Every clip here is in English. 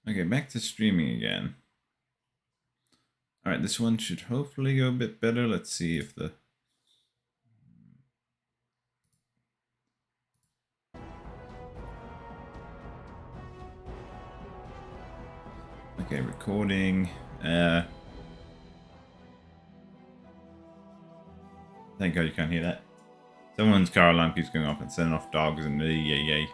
Okay, back to streaming again. Alright, this one should hopefully go a bit better. Let's see if the... Okay, recording. Thank God you can't hear that. Someone's car alarm keeps going off and sending off dogs and yay.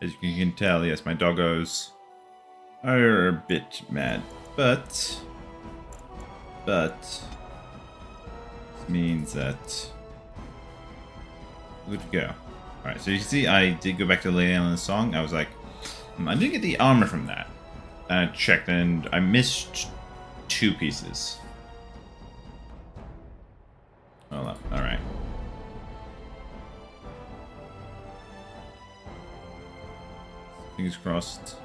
As you can tell, yes, my doggos are a bit mad, but this means that we're good to go. Alright, so you can see I did go back to the Lady Island song. I was like, I didn't get the armor from that. And I checked and I missed 2 pieces. Well, alright. Fingers crossed.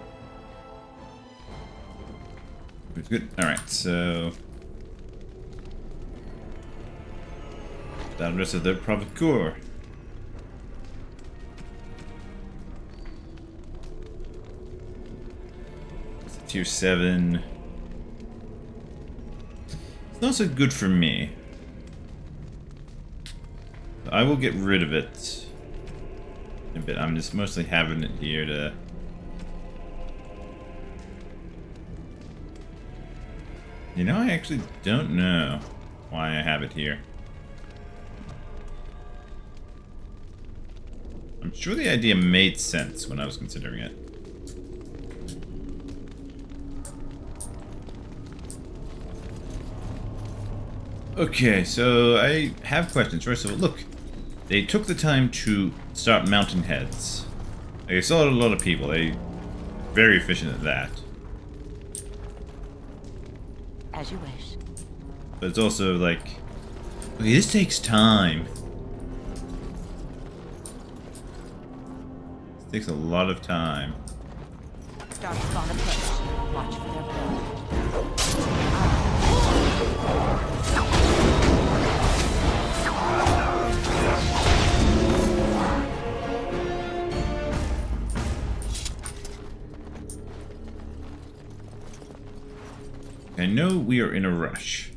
It's good. Alright, so... That rest of the Prophet Core. It's a tier 7. It's not so good for me. I will get rid of it in a bit. I'm just mostly having it here to... You know, I actually don't know why I have it here. I'm sure the idea made sense when I was considering it. Okay, so I have questions. First of all, look. They took the time to start mounting heads. I saw a lot of people. They're very efficient at that. As you wish. But it's also like... Okay, this takes time. This takes a lot of time. Start spawn approach. Watch for their blood. I know we are in a rush.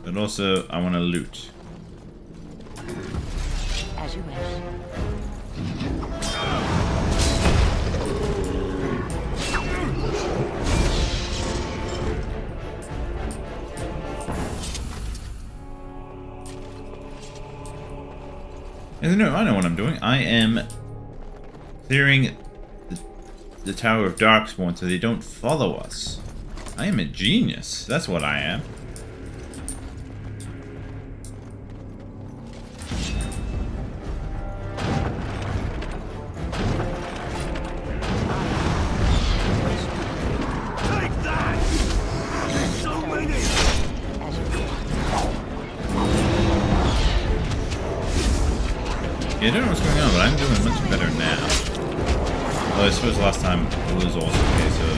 But also, I want to loot. As you wish. I know what I'm doing. I am clearing the Tower of Darkspawn so they don't follow us. I am a genius. That's what I am. Take that! So many! Yeah, I don't know what's going on, but I'm doing much better now. Well, I suppose last time it was also a case of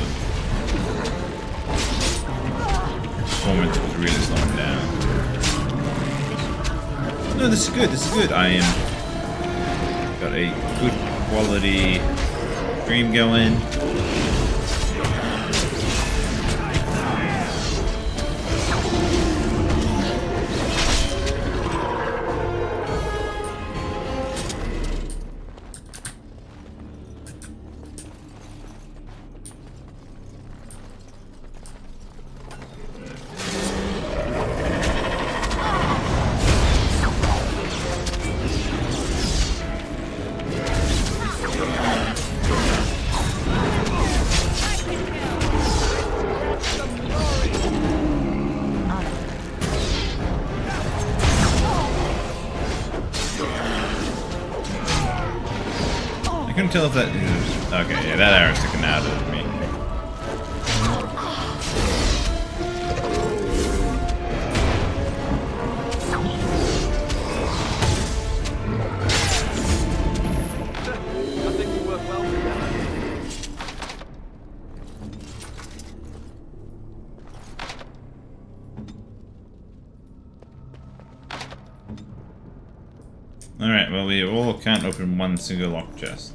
performance was really slowing down. No, this is good. This is good. I am got a good quality stream going. I couldn't tell if that is... Okay, yeah, that arrow's sticking out of me. I think we work well together. Alright, well, we all can't open one single lock chest.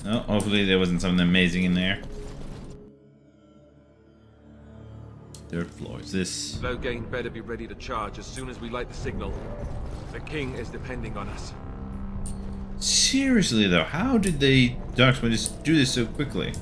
No, hopefully there wasn't something amazing in there. Third floor, is this... Low gain better be ready to charge as soon as we light the signal. The king is depending on us. Seriously though, how did they Darkspawn just do this so quickly?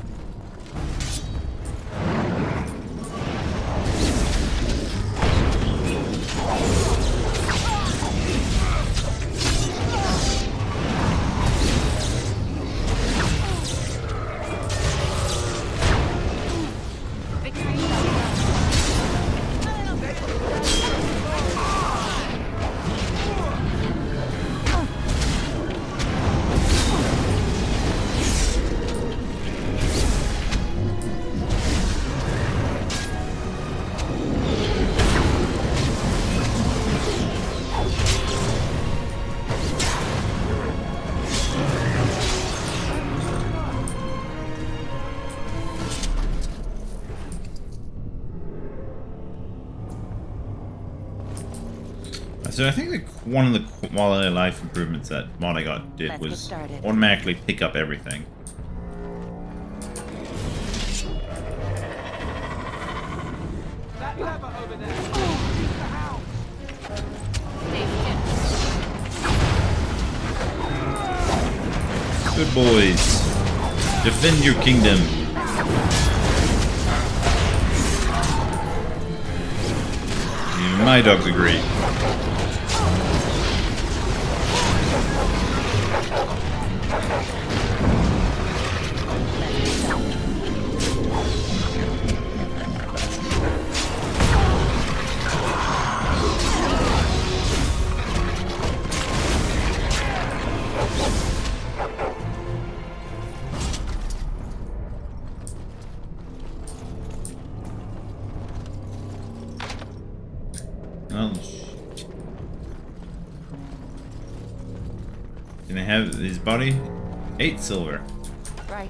So I think one of the quality of life improvements that mod I got did was automatically pick up everything. That lever over there. Use the house. Good boys. Defend your kingdom. Even my dogs agree. Oh, can I have his body? 8 silver. Right.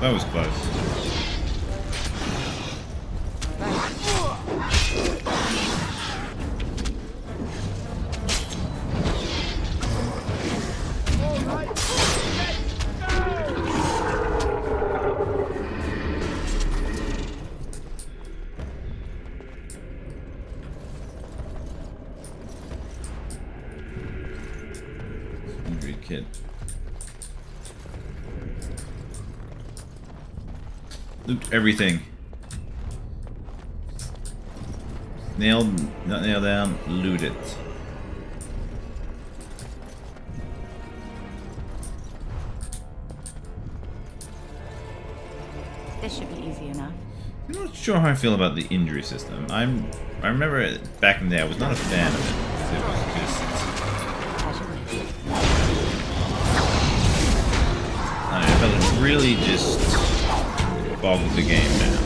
That was close. Hungry kid. Loot everything. Not nail down, loot it. This should be easy enough. I'm not sure how I feel about the injury system. I remember back in the day I was not a fan of it. It was just I felt it really just bogged the game down.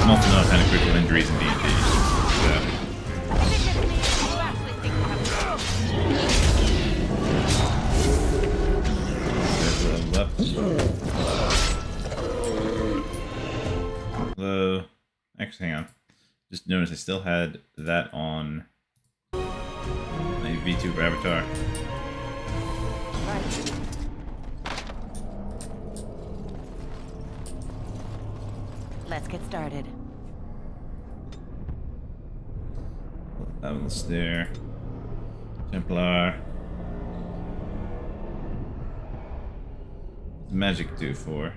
I'm also not a fan of critical injuries in D&D. Hello. Actually, hang on. Just noticed I still had that on my VTuber avatar. Right. Let's get started. That one's there. Templar. What's magic do for?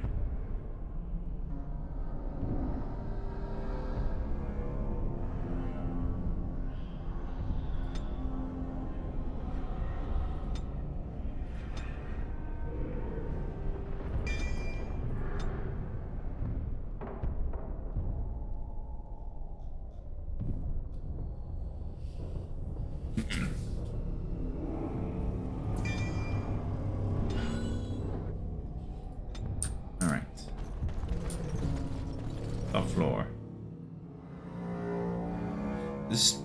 Alright. Top floor. This...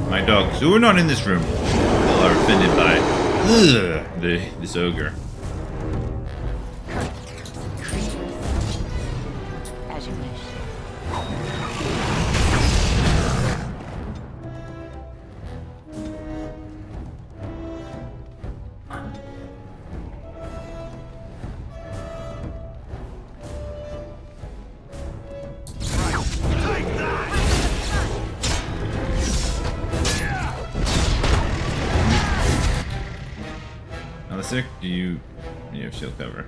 My dogs, who are not in this room, are offended by this ogre. As you wish. Sick, do you have shield cover?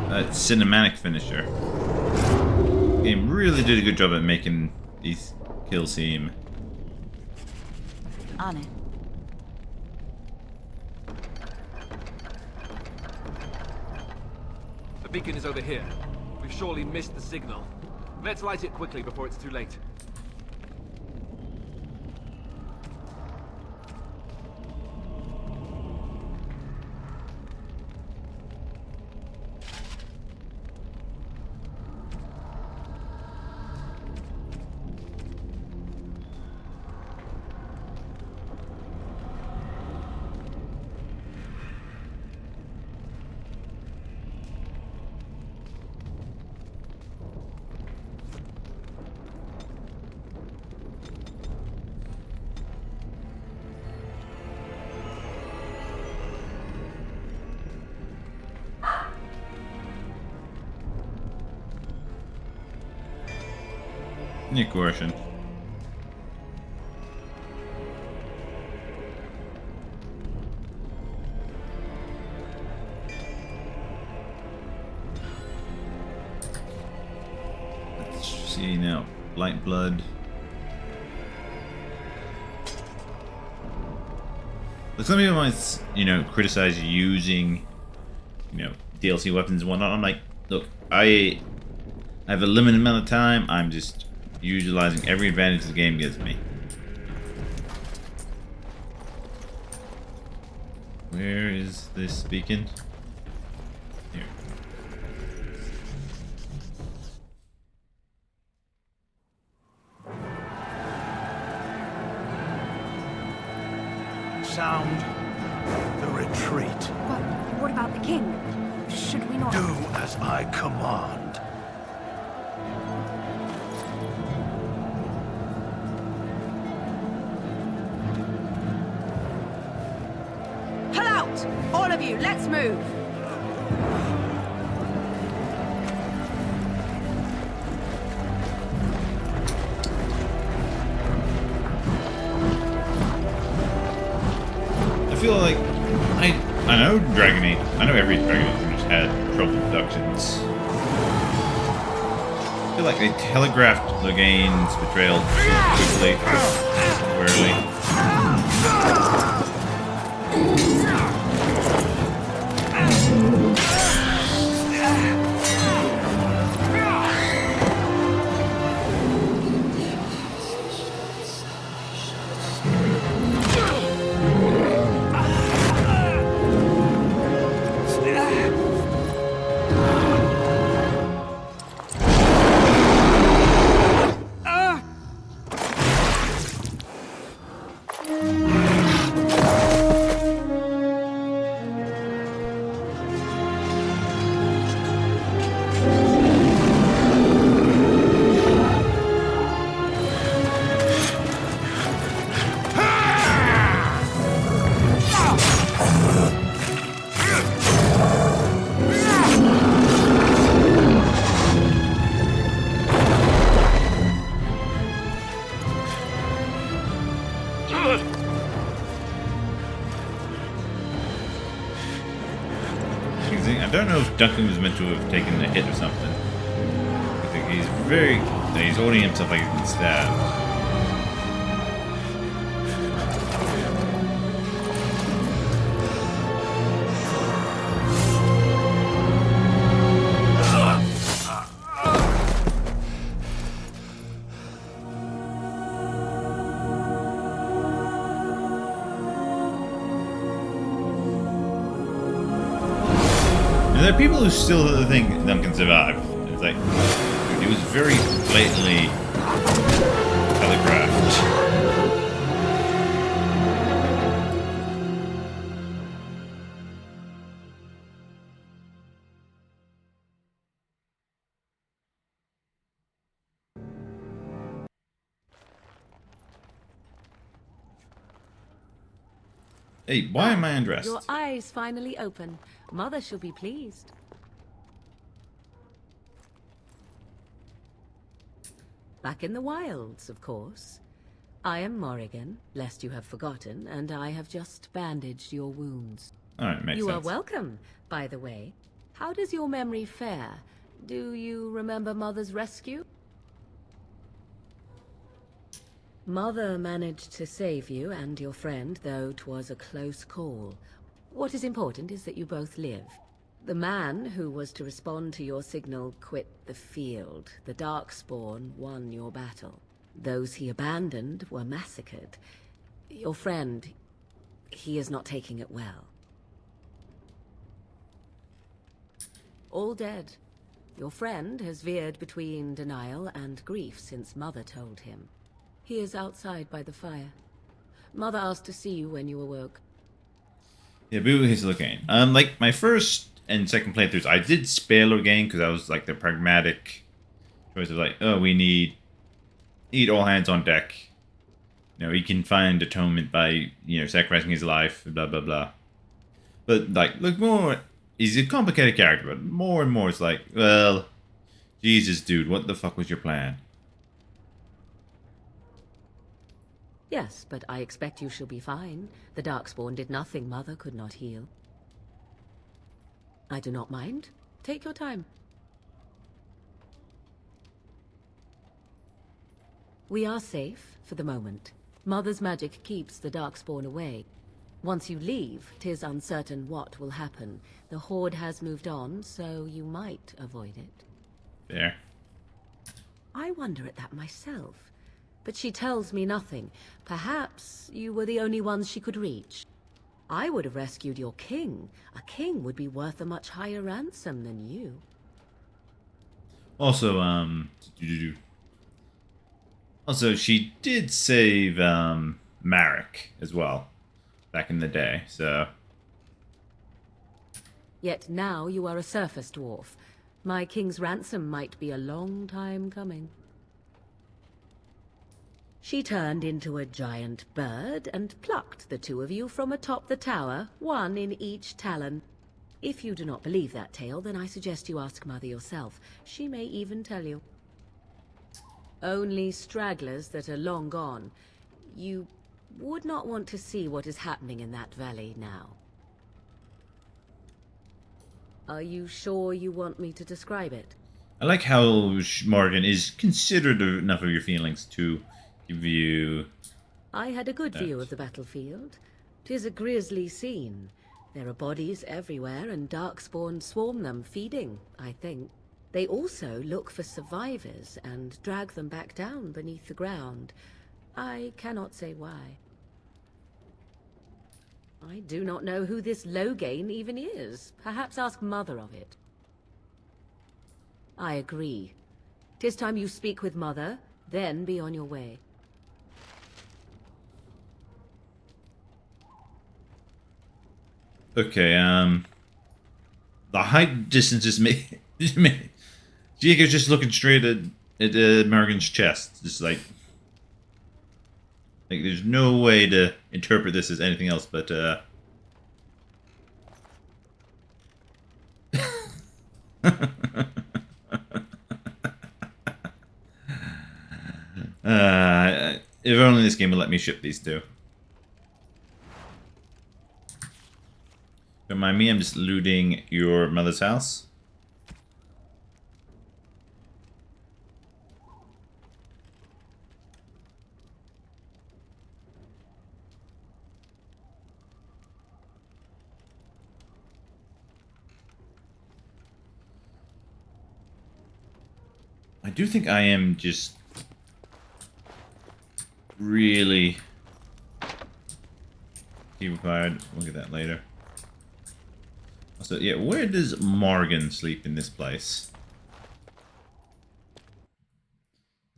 That cinematic finisher. The game really did a good job at making these kills seem. On it. The beacon is over here. We've surely missed the signal. Let's light it quickly before it's too late. Any coercion. Let's see now. Light blood. Look, some people might, criticize using, DLC weapons and whatnot. I'm like, look, I have a limited amount of time. I'm just utilizing every advantage the game gives me. Where is this beacon? Here. Sound the retreat. But what about the king? Should we not... Do as I command. Pull out! All of you, let's move! know Dragon Age. I know every Dragon Age just had troubled productions. I feel like they telegraphed Loghain's betrayal too quickly, too early. I don't know if Duncan was meant to have taken a hit or something. I think he's holding himself like he's been stabbed. There are people who still think Duncan survived. It's like, dude, it was very blatantly telegraphed. Hey, why am I undressed? Your eyes finally open. Mother shall be pleased. Back in the wilds, of course. I am Morrigan, lest you have forgotten, and I have just bandaged your wounds. Alright, makes sense. You are welcome, by the way. How does your memory fare? Do you remember Mother's rescue? Mother managed to save you and your friend, though 'twas a close call. What is important is that you both live. The man who was to respond to your signal quit the field. The Darkspawn won your battle. Those he abandoned were massacred. Your friend, he is not taking it well. All dead. Your friend has veered between denial and grief since Mother told him. He is outside by the fire. Mother asked to see you when you awoke. Yeah, boo his Loghain. Like my first and second playthroughs, I did spare Loghain because I was like the pragmatic choice of like, oh, we need all hands on deck. You know, he can find atonement by, you know, sacrificing his life, blah blah blah. But like, look more, he's a complicated character, but more and more it's like, well, Jesus, dude, what the fuck was your plan? Yes, but I expect you shall be fine. The Darkspawn did nothing Mother could not heal. I do not mind. Take your time. We are safe, for the moment. Mother's magic keeps the Darkspawn away. Once you leave, 'tis uncertain what will happen. The Horde has moved on, so you might avoid it. There. I wonder at that myself. But she tells me nothing. Perhaps you were the only ones she could reach. I would have rescued your king. A king would be worth a much higher ransom than you. Also, also she did save Marek as well back in the day. So Yet now you are a surface dwarf. My king's ransom might be a long time coming. She turned into a giant bird and plucked the two of you from atop the tower, one in each talon. If you do not believe that tale, then I suggest you ask Mother yourself. She may even tell you. Only stragglers that are long gone. You would not want to see what is happening in that valley now. Are you sure you want me to describe it? I like how Morgan is considerate enough of your feelings to give you... I had a good view of the battlefield. 'Tis a grisly scene. There are bodies everywhere, and darkspawn swarm them, feeding, I think. They also look for survivors and drag them back down beneath the ground. I cannot say why. I do not know who this Loghain even is. Perhaps ask Mother of it. I agree. 'Tis time you speak with Mother, then be on your way. Okay, the height distance is me. Sheigo's just looking straight at Morgan's chest, just like there's no way to interpret this as anything else but if only this game would let me ship these two. Don't mind me, I'm just looting your mother's house. I do think I am just really required. We'll get that later. So yeah, where does Morgan sleep in this place?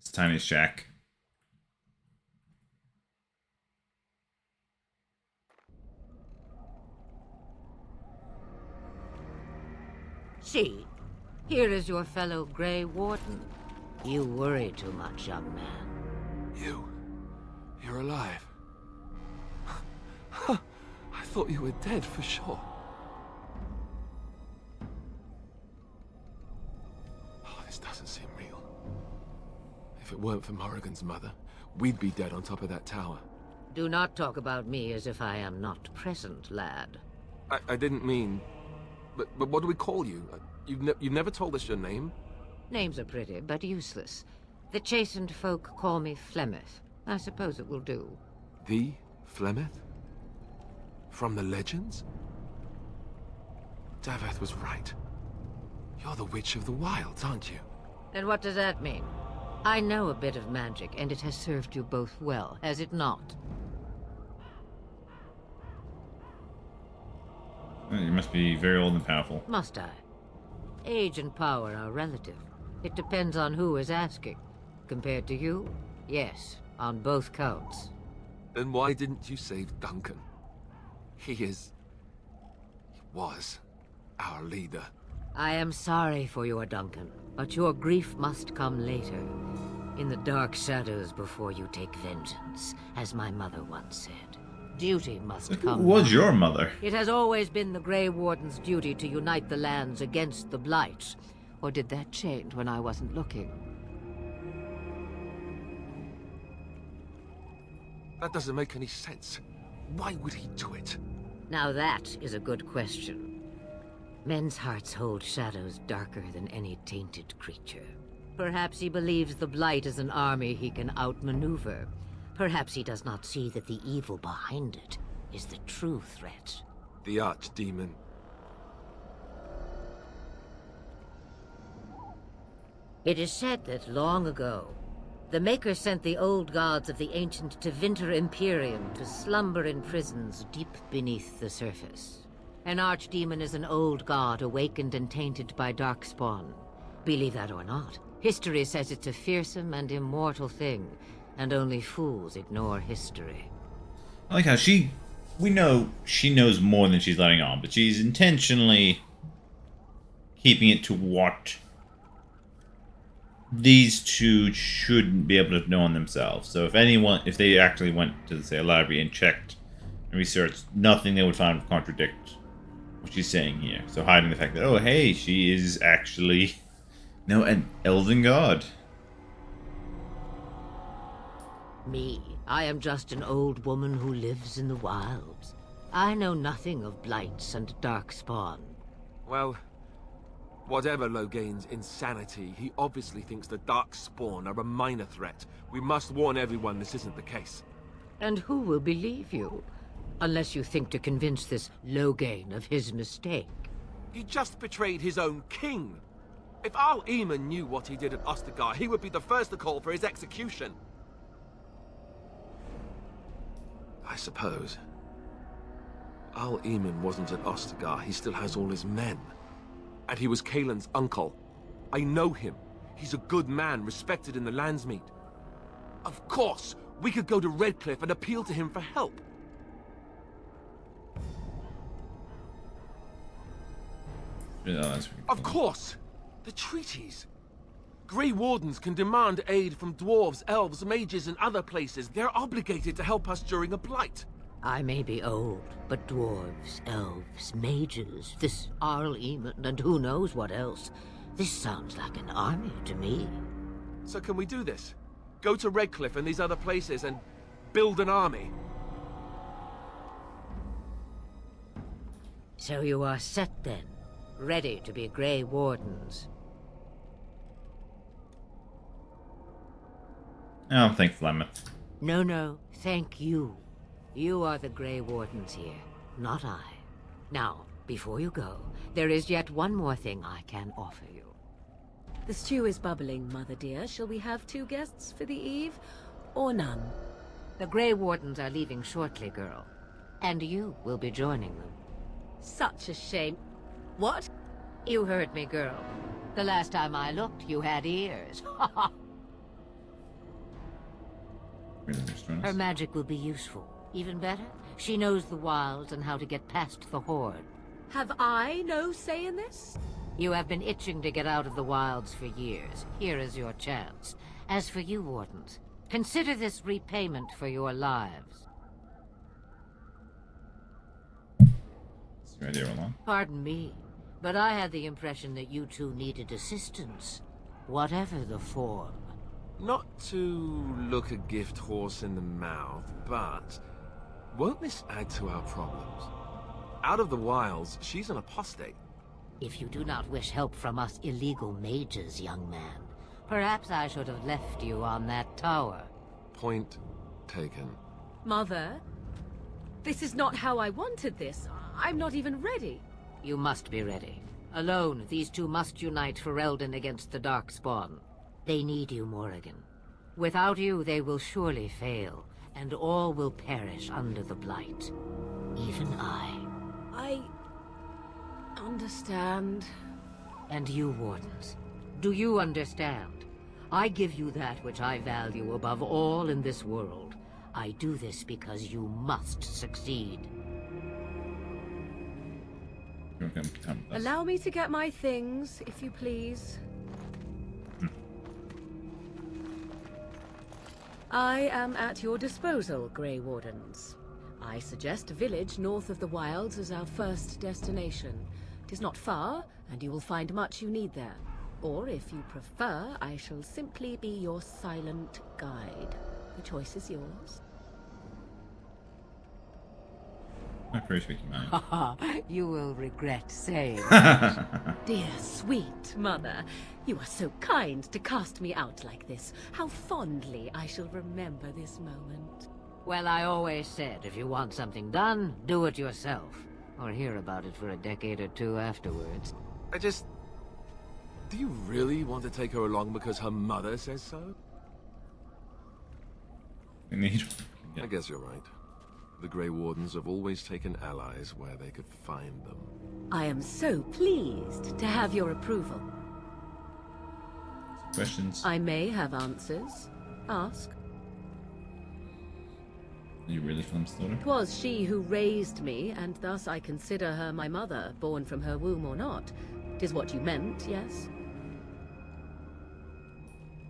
This tiny shack. See, here is your fellow Grey Warden. You worry too much, young man. You're alive. I thought you were dead for sure. Oh, this doesn't seem real. If it weren't for Morrigan's mother, we'd be dead on top of that tower. Do not talk about me as if I am not present, lad. I didn't mean... But what do we call you? You've never told us your name? Names are pretty, but useless. The chastened folk call me Flemeth. I suppose it will do. The Flemeth? From the legends? Daveth was right. You're the Witch of the Wilds, aren't you? And what does that mean? I know a bit of magic, and it has served you both well, has it not? Well, you must be very old and powerful. Must I? Age and power are relative. It depends on who is asking. Compared to you? Yes, on both counts. Then why didn't you save Duncan? He was our leader. I am sorry for your Duncan, but your grief must come later. In the dark shadows before you take vengeance, as my mother once said. Duty must come. Who was now. your mother? It has always been the Grey Warden's duty to unite the lands against the Blight. Or did that change when I wasn't looking? That doesn't make any sense. Why would he do it? Now that is a good question. Men's hearts hold shadows darker than any tainted creature. Perhaps he believes the Blight is an army he can outmaneuver. Perhaps he does not see that the evil behind it is the true threat. The archdemon. It is said that long ago, the Maker sent the old gods of the ancient Tevinter Imperium to slumber in prisons deep beneath the surface. An archdemon is an old god awakened and tainted by darkspawn. Believe that or not, history says it's a fearsome and immortal thing, and only fools ignore history. I like how we know she knows more than she's letting on, but she's intentionally keeping it to what these two shouldn't be able to know on themselves. So if they actually went to, say, a library and checked and researched, nothing they would find would contradict what she's saying here. So hiding the fact that, oh, hey, she is actually, an elven god. Me, I am just an old woman who lives in the wilds. I know nothing of blights and darkspawn. Well, Whatever Loghain's insanity, he obviously thinks the Darkspawn are a minor threat. We must warn everyone this isn't the case. And who will believe you? Unless you think to convince this Loghain of his mistake. He just betrayed his own king. If Al Eamon knew what he did at Ostagar, he would be the first to call for his execution. I suppose. Al Eamon wasn't at Ostagar. He still has all his men. And he was Kaelin's uncle. I know him. He's a good man, respected in the Landsmeet. Of course, we could go to Redcliffe and appeal to him for help. Yeah, that's pretty Of cool. course! The treaties. Grey Wardens can demand aid from dwarves, elves, mages, and other places. They're obligated to help us during a blight. I may be old, but dwarves, elves, mages, this Arl Eamon, and who knows what else. This sounds like an army to me. So can we do this? Go to Redcliffe and these other places and build an army? So you are set then, ready to be Grey Wardens. Oh, thanks, Flemeth. No, thank you. You are the Grey Wardens here, not I. Now, before you go, there is yet one more thing I can offer you. The stew is bubbling, Mother dear. Shall we have 2 guests for the eve, or none? The Grey Wardens are leaving shortly, girl. And you will be joining them. Such a shame. What? You heard me, girl. The last time I looked, you had ears. Really restaurants. Her magic will be useful. Even better, she knows the wilds and how to get past the Horde. Have I no say in this? You have been itching to get out of the wilds for years. Here is your chance. As for you, Wardens, consider this repayment for your lives. Is your idea along? Pardon me, but I had the impression that you two needed assistance. Whatever the form. Not to look a gift horse in the mouth, but won't this add to our problems? Out of the wilds, she's an apostate. If you do not wish help from us illegal mages, young man, perhaps I should have left you on that tower. Point taken. Mother, this is not how I wanted this. I'm not even ready. You must be ready. Alone, these two must unite for Eldon against the Darkspawn. They need you, Morrigan. Without you, they will surely fail, and all will perish under the Blight. Even I. I understand. And you, Wardens. Do you understand? I give you that which I value above all in this world. I do this because you must succeed. You're gonna come with us. Allow me to get my things, if you please. I am at your disposal, Grey Wardens. I suggest a village north of the wilds as our first destination. It is not far, and you will find much you need there. Or, if you prefer, I shall simply be your silent guide. The choice is yours. I appreciate you, man. You will regret saying. Dear, sweet mother, you are so kind to cast me out like this. How fondly I shall remember this moment. Well, I always said, if you want something done, do it yourself. Or hear about it for a decade or two afterwards. Do you really want to take her along because her mother says so? We need. I guess you're right. The Grey Wardens have always taken allies where they could find them. I am so pleased to have your approval. Questions? I may have answers. Ask. Are you really Flemeth's daughter? 'Twas she who raised me, and thus I consider her my mother, born from her womb or not. 'Tis what you meant, yes?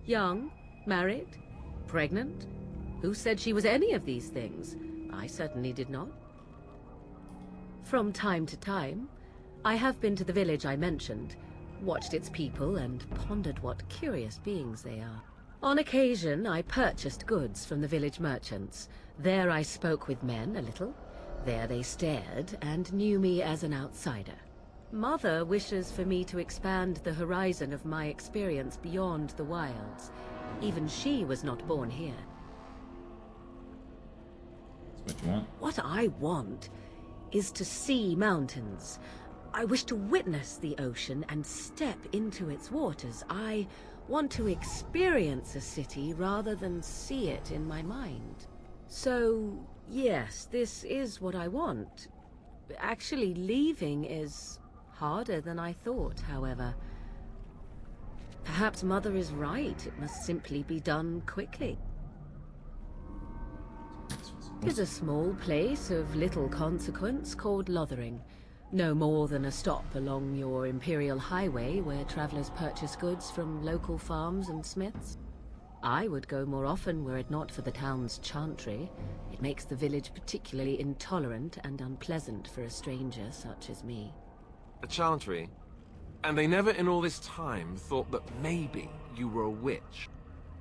Young? Married? Pregnant? Who said she was any of these things? I certainly did not. From time to time, I have been to the village I mentioned, watched its people, and pondered what curious beings they are. On occasion, I purchased goods from the village merchants. There I spoke with men a little. There they stared and knew me as an outsider. Mother wishes for me to expand the horizon of my experience beyond the wilds. Even she was not born here. That's what you want. What I want is to see mountains. I wish to witness the ocean and step into its waters. I want to experience a city rather than see it in my mind. So, yes, this is what I want. Actually, leaving is harder than I thought, however. Perhaps Mother is right. It must simply be done quickly. It is a small place of little consequence called Lothering. No more than a stop along your Imperial Highway where travelers purchase goods from local farms and smiths. I would go more often were it not for the town's chantry. It makes the village particularly intolerant and unpleasant for a stranger such as me. A chantry? And they never in all this time thought that maybe you were a witch?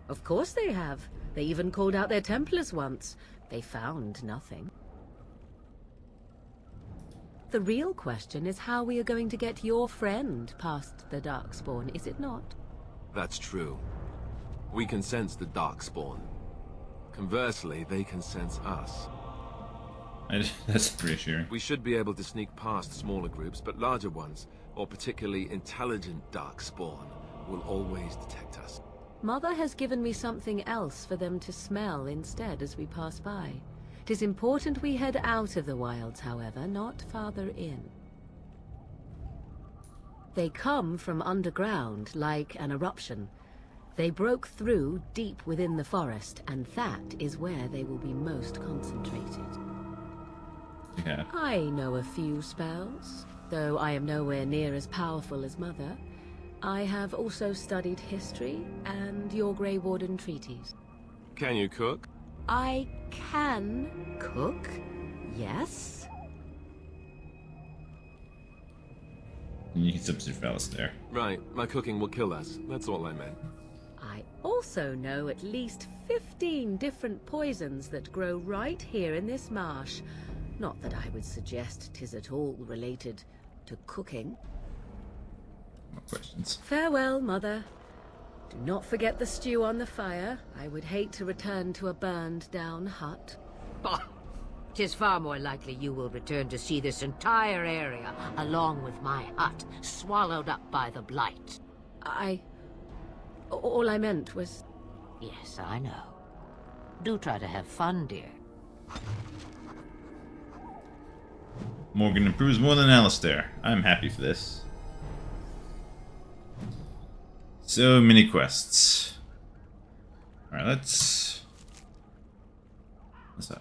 Of course they have. They even called out their Templars once. They found nothing. The real question is how we are going to get your friend past the Darkspawn, is it not? That's true. We can sense the Darkspawn. Conversely, they can sense us. That's reassuring. We should be able to sneak past smaller groups, but larger ones, or particularly intelligent Darkspawn, will always detect us. Mother has given me something else for them to smell instead as we pass by. It is important we head out of the wilds, however, not farther in. They come from underground, like an eruption. They broke through deep within the forest, and that is where they will be most concentrated. Yeah. I know a few spells, though I am nowhere near as powerful as Mother. I have also studied history and your Grey Warden treaties. Can you cook? I can cook, yes. You can substitute for Alistair. Right, my cooking will kill us. That's all I meant. I also know at least 15 different poisons that grow right here in this marsh. Not that I would suggest 'tis at all related to cooking. More questions. Farewell, Mother. Do not forget the stew on the fire. I would hate to return to a burned-down hut. Bah! 'Tis far more likely you will return to see this entire area, along with my hut, swallowed up by the blight. All I meant was... Yes, I know. Do try to have fun, dear. Morgan improves more than Alistair. I'm happy for this. So many quests. Alright, let's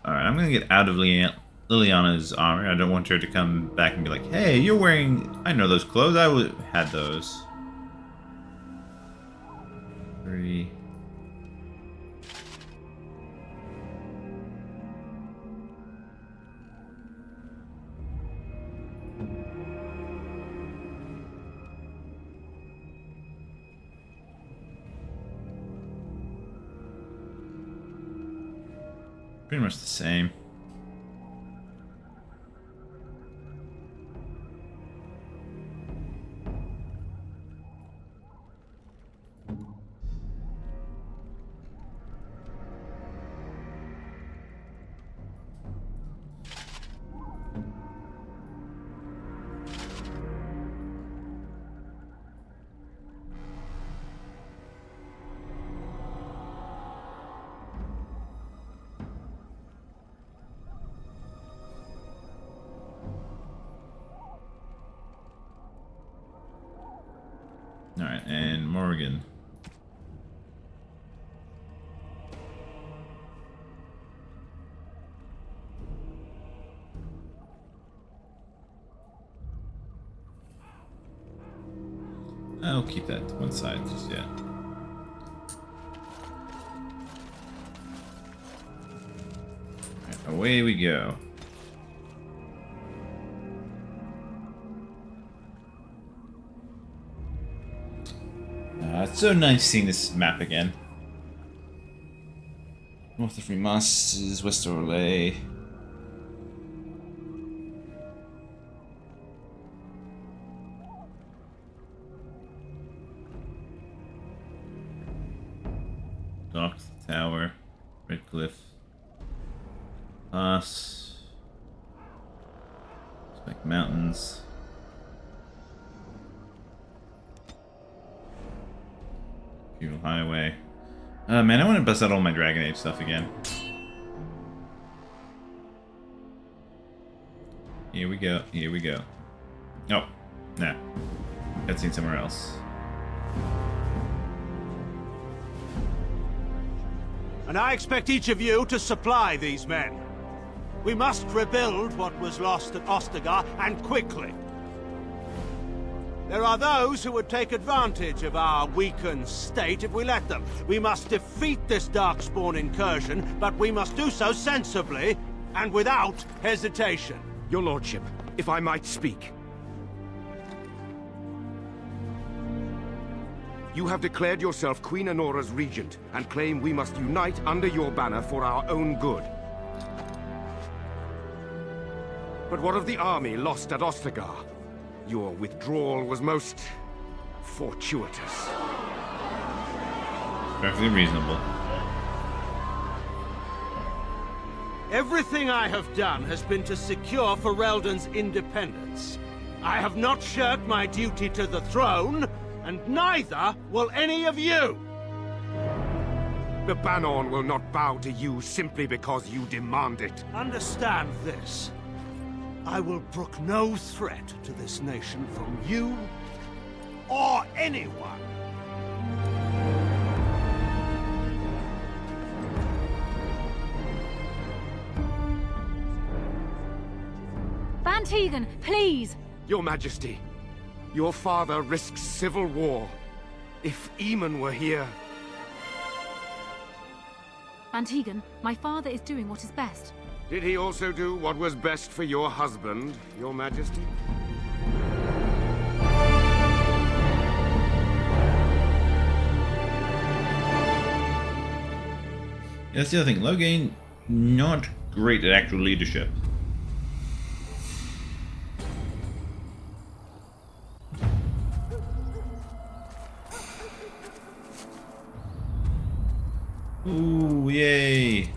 alright, I'm gonna get out of Liliana's armor. I don't want her to come back and be like, hey, you're wearing... I know those clothes. I had those. 3. Pretty much the same. Alright, and Morgan. I'll keep that to one side just yet. Alright, away we go. It's so nice seeing this map again. North of Free Mosses, West Orlais. Docks, Tower, Redcliffe, Pass, Spec Mountains. Fuel Highway. Man, I want to bust out all my Dragon Age stuff again. Here we go. Here we go. Oh, nah. Cutscene somewhere else. And I expect each of you to supply these men. We must rebuild what was lost at Ostagar, and quickly. There are those who would take advantage of our weakened state if we let them. We must defeat this Darkspawn incursion, but we must do so sensibly and without hesitation. Your Lordship, if I might speak. You have declared yourself Queen Honora's regent, and claim we must unite under your banner for our own good. But what of the army lost at Ostagar? Your withdrawal was most fortuitous. Perfectly reasonable. Everything I have done has been to secure Ferelden's independence. I have not shirked my duty to the throne, and neither will any of you! The Banon will not bow to you simply because you demand it. Understand this. I will brook no threat to this nation from you or anyone. Van Tegan, please! Your Majesty, your father risks civil war. If Eamon were here... Van Tegan, my father is doing what is best. Did he also do what was best for your husband, Your Majesty? Yeah, that's the other thing. Loghain, not great at actual leadership. Ooh, yay!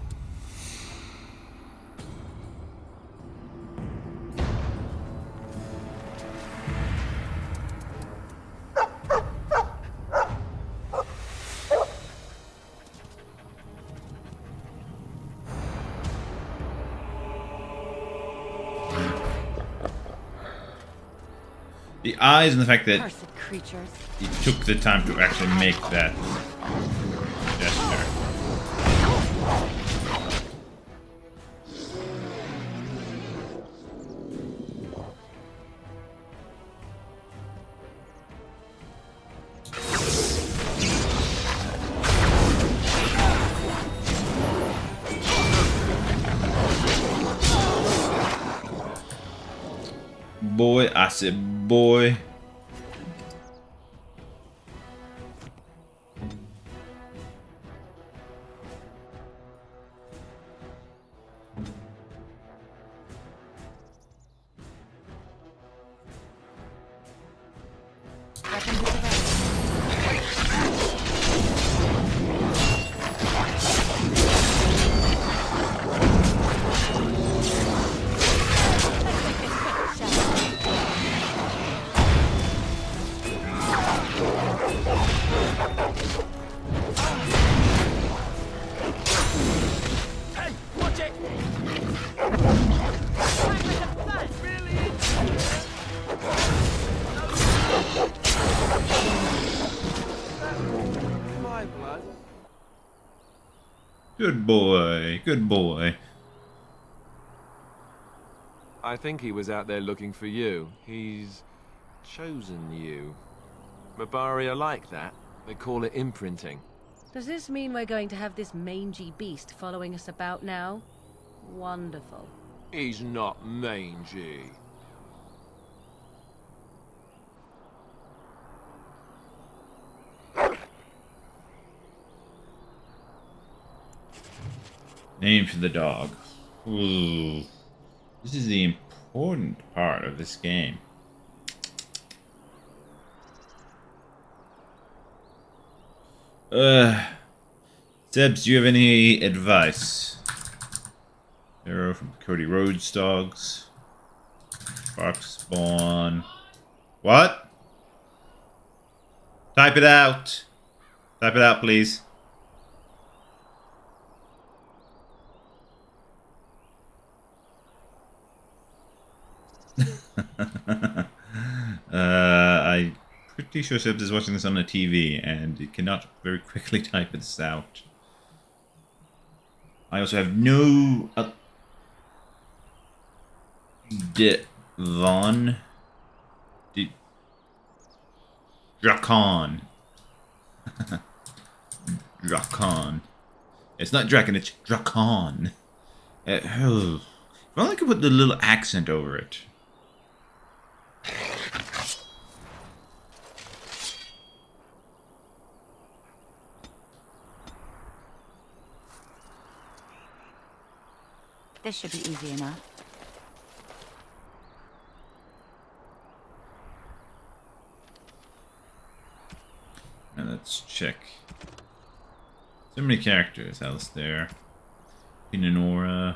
The eyes and the fact that Cursed creatures. he took the time to actually make that gesture. Boy, I said boy. Good boy, good boy. I think he was out there looking for you. He's chosen you. Mabari are like that. They call it imprinting. Does this mean we're going to have this mangy beast following us about now? Wonderful. He's not mangy. Name for the dog. Ooh. This is the important part of this game. Sebs, do you have any advice? Arrow from Cody Rhodes Dogs. Spark Spawn. What? Type it out. Type it out, please. I'm pretty sure Sebs is watching this on the TV and he cannot very quickly type this out. I also have no... Devon... Drakon. Drakon. It's not Draken, it's Drakon. If only I could put the little accent over it. This should be easy enough. And let's check. So many characters. Alistair. Pinanora.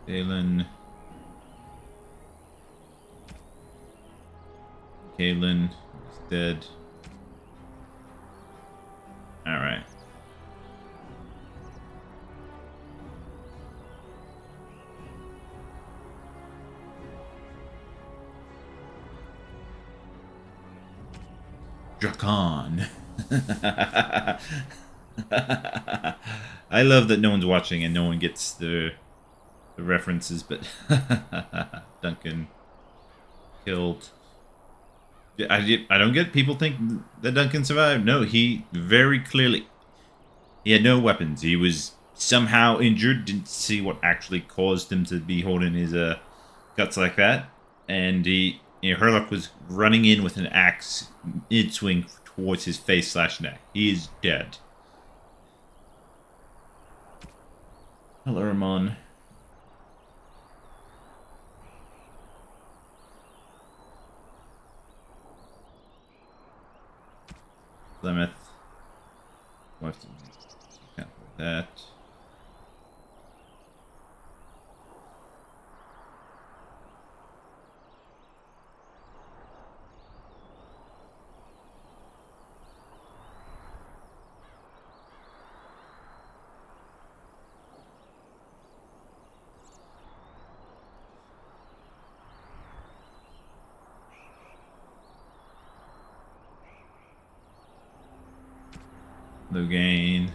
Dalen. Kaylin is dead. Alright. Drakon. I love that no one's watching and no one gets the references, but Duncan killed. I don't get people think that Duncan survived. No, he very clearly, he had no weapons. He was somehow injured. Didn't see what actually caused him to be holding his guts like that. And Herlock was running in with an axe mid-swing towards his face/neck. He is dead. Hello, Ramon. Plymouth. What's that? Logain.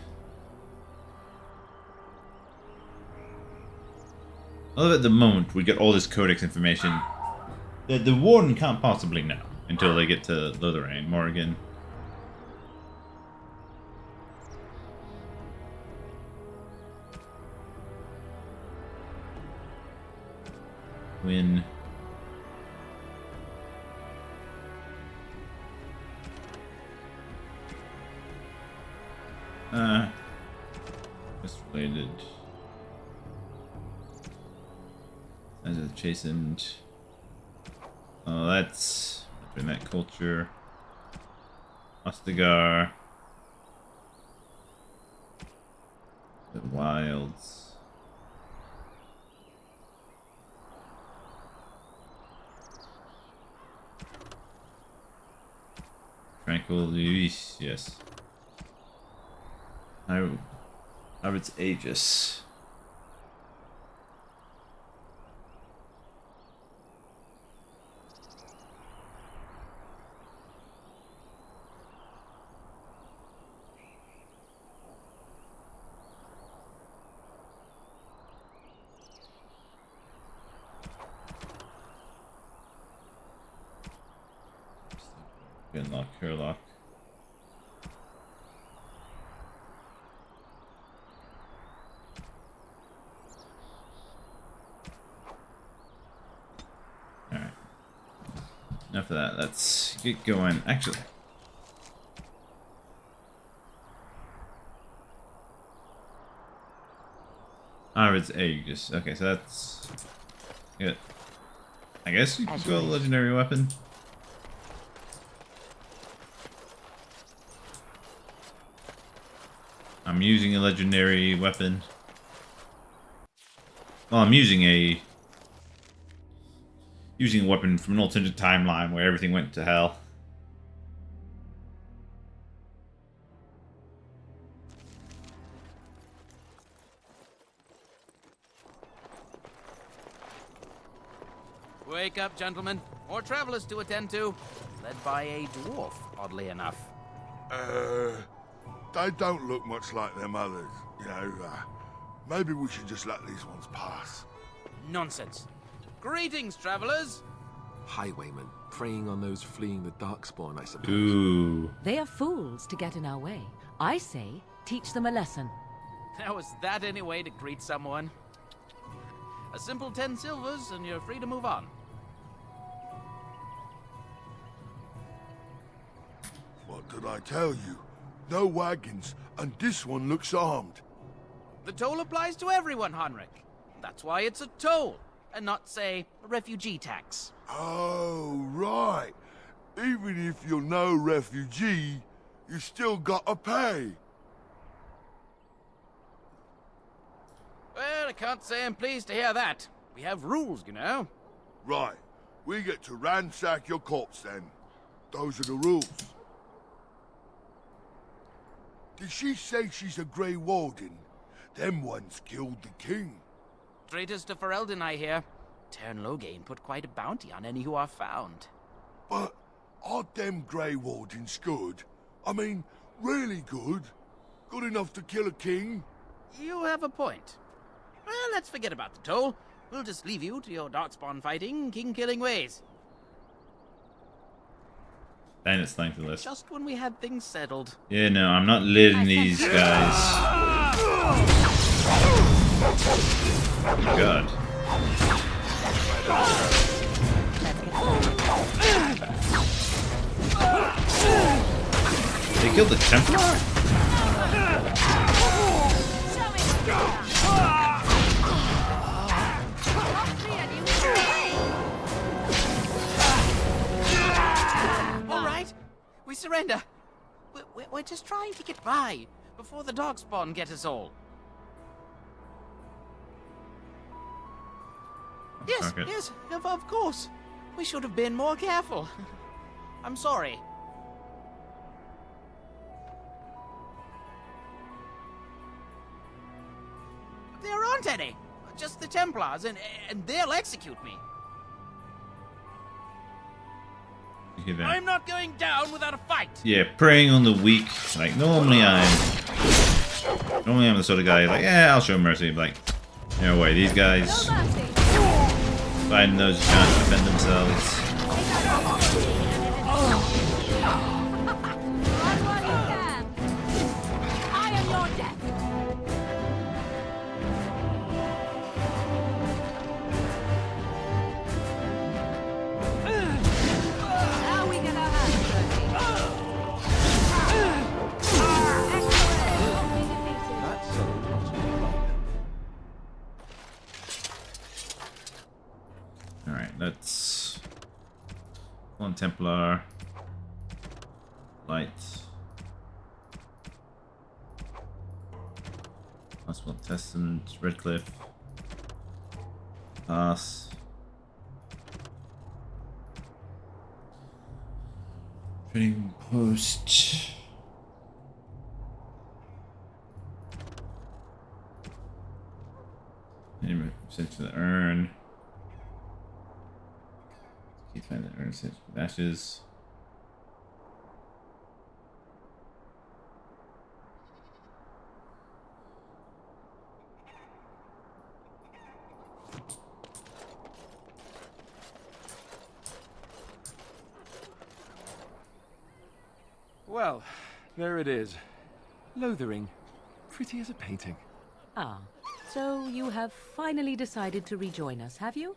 I love at the moment we get all this codex information that the warden can't possibly know until they get to Lothlorien, Morrigan. Win. Just related. As a chastened. Oh, that's in that culture. Ostagar. The wilds. Tranquil Luis, yes. It's Aegis. Unlock Herlock. Enough of that. Let's get going. Actually, Arid's Aegis. Okay, so that's good. I guess you could go legendary weapon. I'm using a legendary weapon. Well, I'm using a weapon from an alternate timeline where everything went to hell. Wake up, gentlemen. More travelers to attend to. Led by a dwarf, oddly enough. They don't look much like them others. You know, maybe we should just let these ones pass. Nonsense. Greetings, travelers. Highwaymen, preying on those fleeing the Darkspawn, I suppose. Ooh. They are fools to get in our way. I say, teach them a lesson. How is that any way to greet someone? A simple 10 silvers and you're free to move on. What did I tell you? No wagons, and this one looks armed. The toll applies to everyone, Henrik. That's why it's a toll, and not, say, a refugee tax. Oh, right. Even if you're no refugee, you still gotta pay. Well, I can't say I'm pleased to hear that. We have rules, you know. Right. We get to ransack your corpse then. Those are the rules. Did she say she's a Grey Warden? Them ones killed the king. Traitors to Ferelden, I hear. Tern Loghain put quite a bounty on any who are found. But aren't them Grey Wardens good? I mean, really good? Good enough to kill a king? You have a point. Well, let's forget about the toll. We'll just leave you to your darkspawn fighting, king-killing ways. Then it's time for this. Just when we had things settled. Yeah, no, I'm not letting these guys. Oh, God. They killed the Templar? We surrender. We're just trying to get by before the Darkspawn get us all. Yes, Okay. yes, of course. We should have been more careful. I'm sorry. There aren't any. Just the Templars, and they'll execute me. I'm not going down without a fight. Yeah, preying on the weak. Like normally I'm the sort of guy like, yeah, I'll show mercy. Like, no way, these guys fighting those who can't defend themselves. I am your death. Let's one Templar, light, last one Testament, Redcliffe, pass. Trading post. Anyway, sent to the urn. Keep finding the urn, sent to ashes. Well, there it is. Lothering. Pretty as a painting. Ah, so you have finally decided to rejoin us, have you?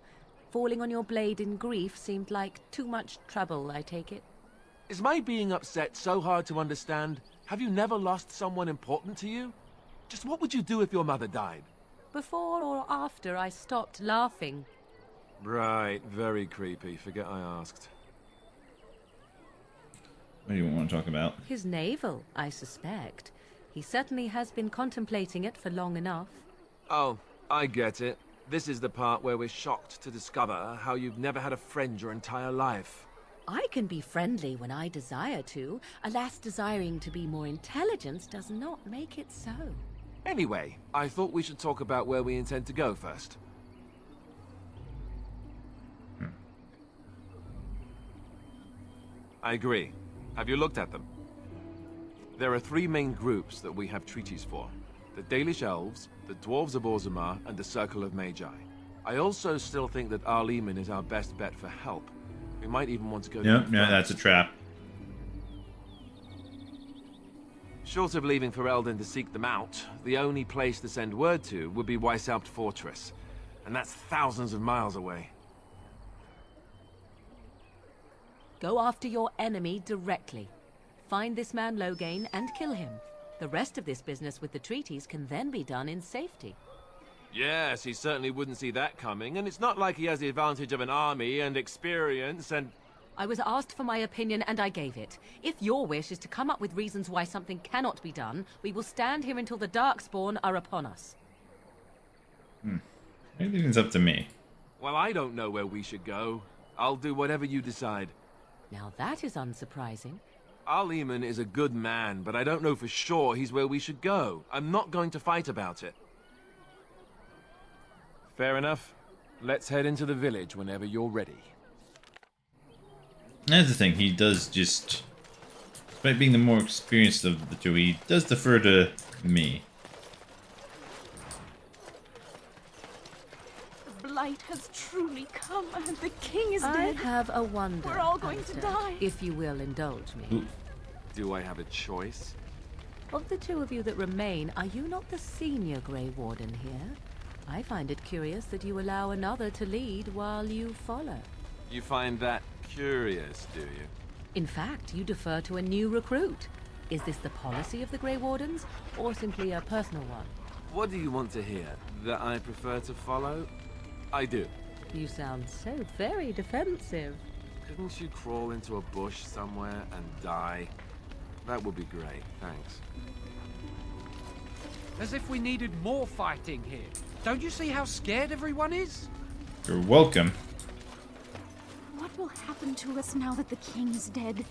Falling on your blade in grief seemed like too much trouble, I take it. Is my being upset so hard to understand? Have you never lost someone important to you? Just what would you do if your mother died? before or after I stopped laughing? Right, very creepy. Forget I asked. What do you want to talk about? His navel, I suspect. He certainly has been contemplating it for long enough. Oh, I get it. This is the part where we're shocked to discover how you've never had a friend your entire life. I can be friendly when I desire to. Alas, desiring to be more intelligent does not make it so. Anyway, I thought we should talk about where we intend to go first. I agree. Have you looked at them? There are 3 main groups that we have treaties for. The Dalish Elves, the Dwarves of Orzammar, and the Circle of Magi. I also still think that Arleman is our best bet for help. We might even want to go Yep, yeah, that's a trap. Short of leaving Ferelden to seek them out, the only place to send word to would be Weishaupt Fortress. And that's thousands of miles away. Go after your enemy directly. Find this man Loghain and kill him. The rest of this business with the treaties can then be done in safety. Yes, he certainly wouldn't see that coming, and it's not like he has the advantage of an army and experience and... I was asked for my opinion and I gave it. If your wish is to come up with reasons why something cannot be done, we will stand here until the Darkspawn are upon us. Maybe it's up to me. Well, I don't know where we should go. I'll do whatever you decide. Now that is unsurprising. Arleman is a good man, but I don't know for sure he's where we should go. I'm not going to fight about it. Fair enough. Let's head into the village whenever you're ready. That's the thing, he does just... Despite being the more experienced of the two, he does defer to me. The blight has truly come, and the king is I dead. have a wonder. We're all going to Alistair, die. If you will indulge me. Ooh. Do I have a choice? Of the 2 of you that remain, are you not the senior Grey Warden here? I find it curious that you allow another to lead while you follow. You find that curious, do you? In fact, you defer to a new recruit. Is this the policy of the Grey Wardens, or simply a personal one? What do you want to hear? That I prefer to follow? I do. You sound so very defensive. Couldn't you crawl into a bush somewhere and die? That would be great, thanks. As if we needed more fighting here. Don't you see how scared everyone is? You're welcome. What will happen to us now that the king is dead?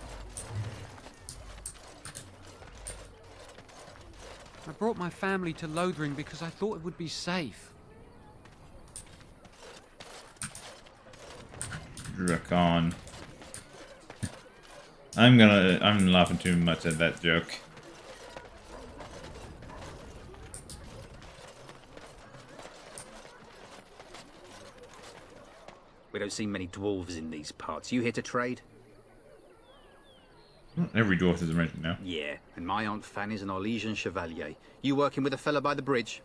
I brought my family to Lothering because I thought it would be safe. Drakon. I'm laughing too much at that joke. We don't see many dwarves in these parts. You here to trade? Not every dwarf is a merchant now. Yeah, and my Aunt Fanny's an Orlesian chevalier. You working with a fella by the bridge?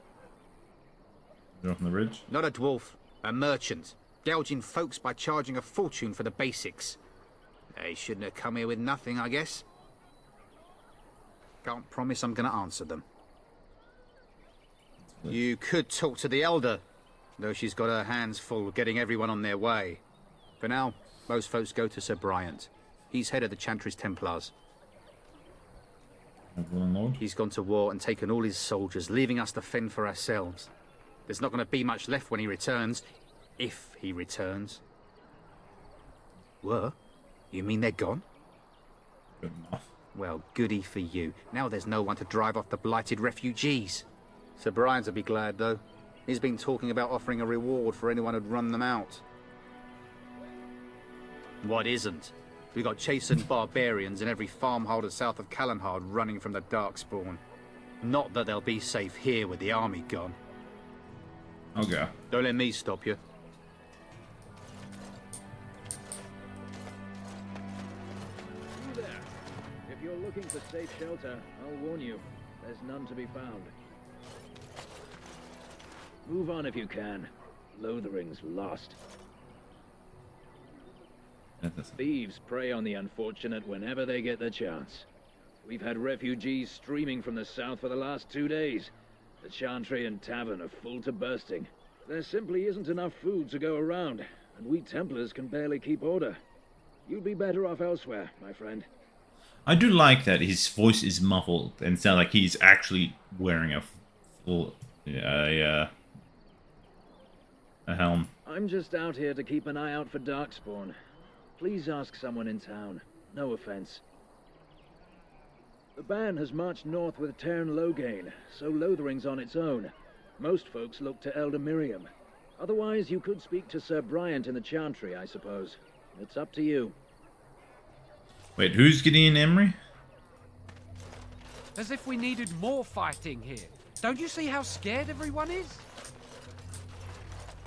Dwarf on the bridge? Not a dwarf, a merchant. Gouging folks by charging a fortune for the basics. They shouldn't have come here with nothing, I guess. Can't promise I'm gonna answer them. You could talk to the Elder, though she's got her hands full getting everyone on their way. For now, most folks go to Sir Bryant. He's head of the Chantry's Templars. He's gone to war and taken all his soldiers, leaving us to fend for ourselves. There's not going to be much left when he returns, if he returns. What? You mean they're gone? Good enough. Well, goody for you. Now there's no one to drive off the blighted refugees. Sir Brian's will be glad, though. He's been talking about offering a reward for anyone who'd run them out. What isn't? We got chastened barbarians in every farmholder south of Callanhard running from the Darkspawn. Not that they'll be safe here with the army gone. Okay. Don't let me stop you. You there. If you're looking for safe shelter, I'll warn you, there's none to be found. Move on if you can. Lothering's lost. Thieves prey on the unfortunate whenever they get the chance. We've had refugees streaming from the south for the last 2 days. The Chantry and Tavern are full to bursting. There simply isn't enough food to go around, and we Templars can barely keep order. You'd be better off elsewhere, my friend. I do like that his voice is muffled and sounds like he's actually wearing a full a helm. I'm just out here to keep an eye out for Darkspawn. Please ask someone in town. No offense. The band has marched north with Tern Loghain, so Lothering's on its own. Most folks look to Elder Miriam. Otherwise, you could speak to Sir Bryant in the Chantry, I suppose. It's up to you. Wait, who's Gideon Emery? As if we needed more fighting here. Don't you see how scared everyone is?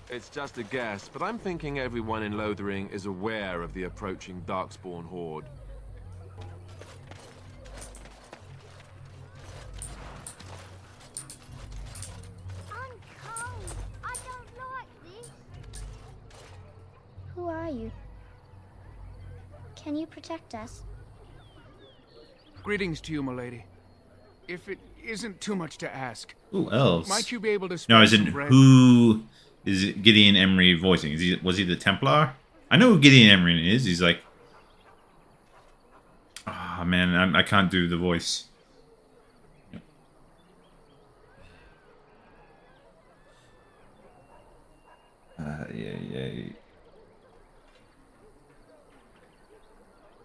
It's just a guess, but I'm thinking everyone in Lothering is aware of the approaching Darkspawn horde. I'm cold. I don't like this. Who are you? Can you protect us? Greetings to you, milady. If it isn't too much to ask, Who else? might you be able to No, spare as in some bread? who is Gideon Emery voicing? Was he the Templar? I know who Gideon Emery is. He's like, ah man, I can't do the voice. Yeah.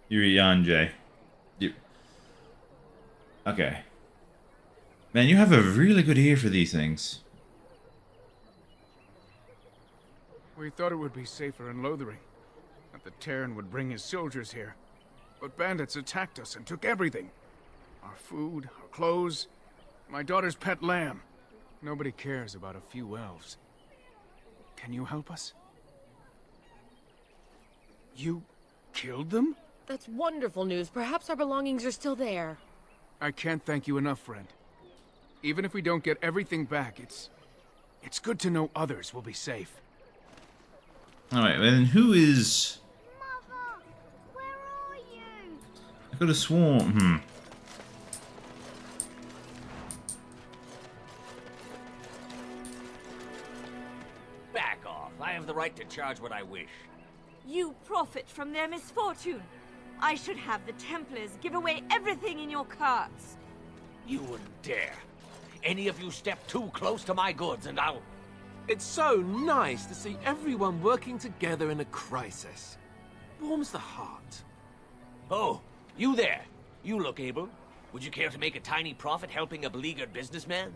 Yuri Yanje. Okay. Man, you have a really good ear for these things. We thought it would be safer in Lothering, that the Terran would bring his soldiers here. But bandits attacked us and took everything. Our food, our clothes, my daughter's pet lamb. Nobody cares about a few elves. Can you help us? You killed them? That's wonderful news. Perhaps our belongings are still there. I can't thank you enough, friend. Even if we don't get everything back, it's good to know others will be safe. Alright, then who is... Mother, where are you? I could have sworn... Back off. I have the right to charge what I wish. You profit from their misfortune. I should have the Templars give away everything in your carts. You wouldn't dare. Any of you step too close to my goods and I'll... It's so nice to see everyone working together in a crisis. Warms the heart. Oh, you there. You look able. Would you care to make a tiny profit helping a beleaguered businessman?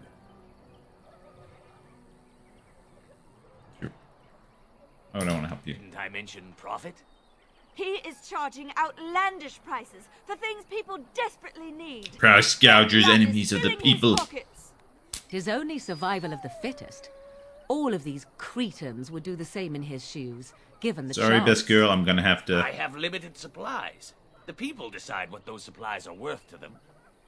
I don't want to help you. Didn't I mention profit? He is charging outlandish prices for things people desperately need. Price gougers, That is enemies of the filling his people. pockets. Tis only survival of the fittest. All of these Cretans would do the same in his shoes, given the Sorry, chance. best girl, I'm gonna have to... I have limited supplies. The people decide what those supplies are worth to them.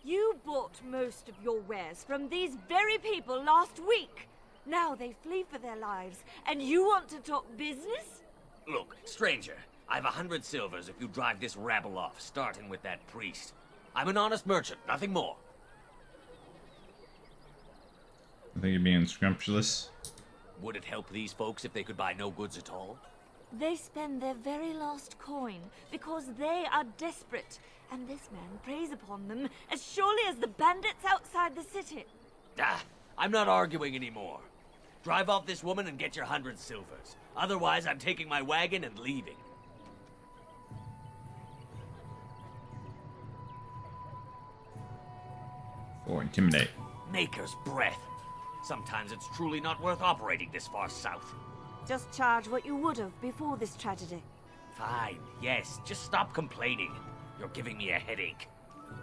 You bought most of your wares from these very people last week. Now they flee for their lives, and you want to talk business? Look, stranger, I've 100 silvers if you drive this rabble off, starting with that priest. I'm an honest merchant, nothing more. I think you're being scrumptious. Would it help these folks if they could buy no goods at all? They spend their very last coin because they are desperate, and this man preys upon them as surely as the bandits outside the city. Ah, I'm not arguing anymore. Drive off this woman and get your 100 silvers. Otherwise, I'm taking my wagon and leaving. Or intimidate. Maker's breath. Sometimes it's truly not worth operating this far south. Just charge what you would have before this tragedy. Fine, yes, just stop complaining. You're giving me a headache.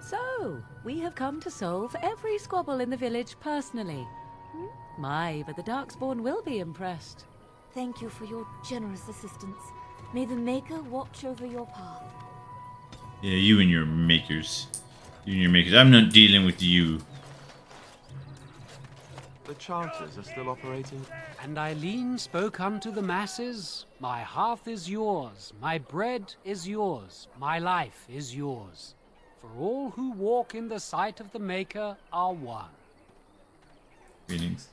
So, we have come to solve every squabble in the village personally. My, but the Darkspawn will be impressed. Thank you for your generous assistance. May the Maker watch over your path. Yeah, you and your makers. You and your makers. I'm not dealing with you. The chanters are still operating. And Eileen spoke unto the masses, my hearth is yours, my bread is yours, my life is yours. For all who walk in the sight of the Maker are one. Greetings.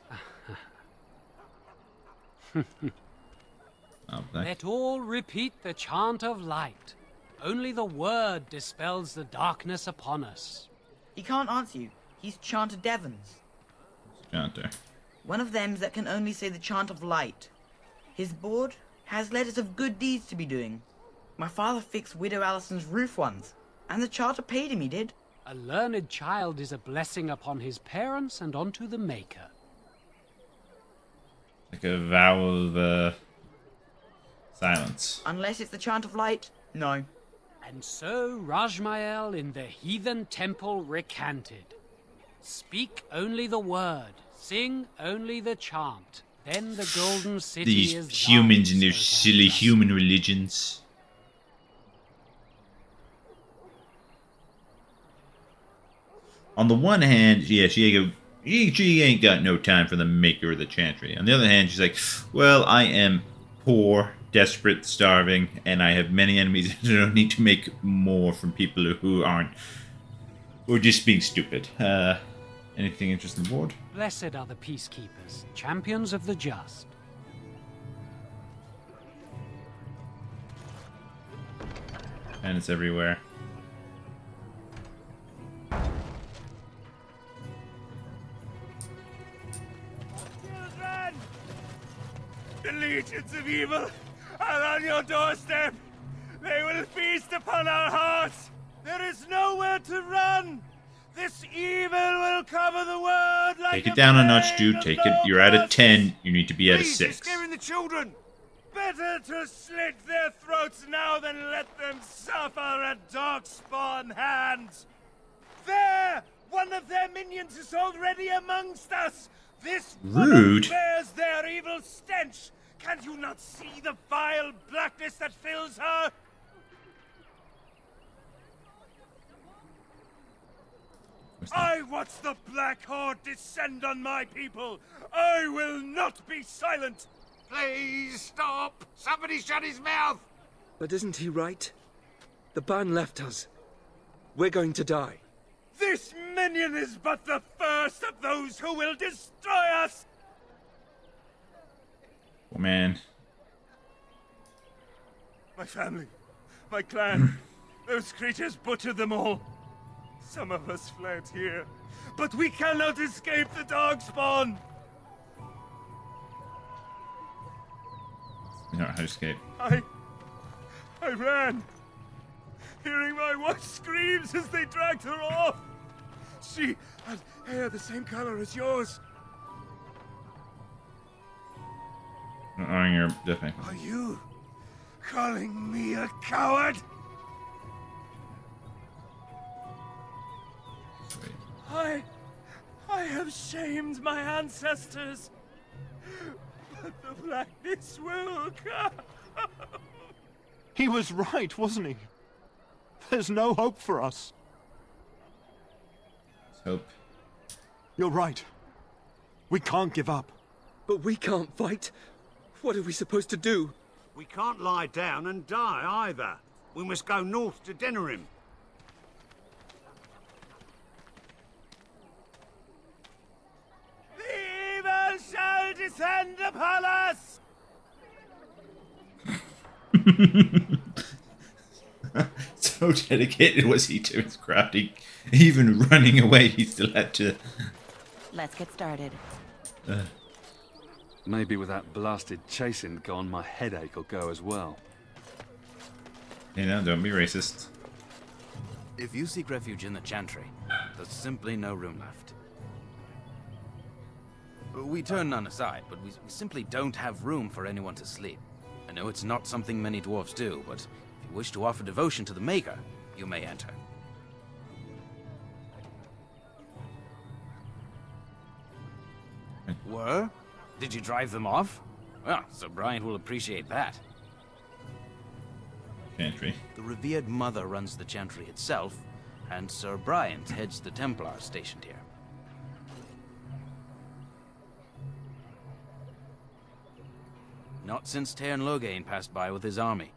Let all repeat the chant of light. Only the word dispels the darkness upon us. He can't answer you. He's Chanter Devons. Chanter. One of them that can only say the chant of light. His board has letters of good deeds to be doing. My father fixed Widow Allison's roof once, and the charter paid him, he did. A learned child is a blessing upon his parents and onto the Maker. Like a vow of silence. Unless it's the chant of light, no. And so Rajmael in the heathen temple recanted. Speak only the word, sing only the chant. Then the golden city is These humans and their silly human religions. On the one hand, yeah, she ain't got no time for the maker of the chantry. On the other hand, she's like, well, I am poor, desperate, starving, and I have many enemies. I don't need to make more from people who are just being stupid. Anything interesting aboard? Blessed are the peacekeepers, champions of the just. And it's everywhere. Children! The legions of evil are on your doorstep. They will feast upon our hearts. There is nowhere to run. This evil will cover the world like Take it down a notch, dude. Take it. You're at a 10. You need to be at a 6. You're scaring the children. Better to slit their throats now than let them suffer at Darkspawn hands. There! One of their minions is already amongst us. This Rude. woman bears their evil stench. Can you not see the vile blackness that fills her? I watch the Black Horde descend on my people. I will not be silent. Please stop! Somebody shut his mouth! But isn't he right? The ban left us. We're going to die. This minion is but the first of those who will destroy us. Oh, man. My family, my clan, those creatures butchered them all. Some of us fled here, but we cannot escape the Darkspawn. You know how to escape. I ran, hearing my wife's screams as they dragged her off. She had hair the same color as yours. On your definitely. Are you calling me a coward? I have shamed my ancestors, but the blackness will come. He was right, wasn't he? There's no hope for us. Hope. You're right. We can't give up. But we can't fight. What are we supposed to do? We can't lie down and die either. We must go north to Denerim. The evil shall descend upon us! So dedicated was he to his crafting. Even running away, he still had to. Let's get started. Maybe with that blasted chasing gone, my headache will go as well. Hey, now don't be racist. If you seek refuge in the Chantry, there's simply no room left. We turn none aside, but we simply don't have room for anyone to sleep. I know it's not something many dwarves do, but if you wish to offer devotion to the Maker, you may enter. Were? Did you drive them off? Well, Sir Bryant will appreciate that. Chantry. The revered mother runs the Chantry itself, and Sir Bryant heads the Templars stationed here. Not since Tairn Loghain passed by with his army.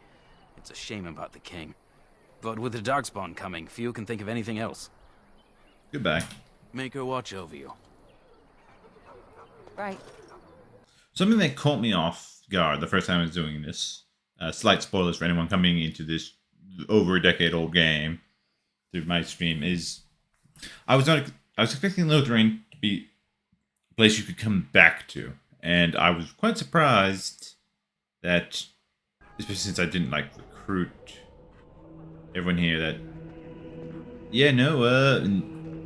It's a shame about the king. But with the Darkspawn coming, few can think of anything else. Goodbye. Make her watch over you. Right. Something that caught me off guard the first time I was doing this. Slight spoilers for anyone coming into this over a decade-old game through my stream is I was expecting Lotharing to be a place you could come back to, and I was quite surprised that, especially since I didn't like recruit everyone here, that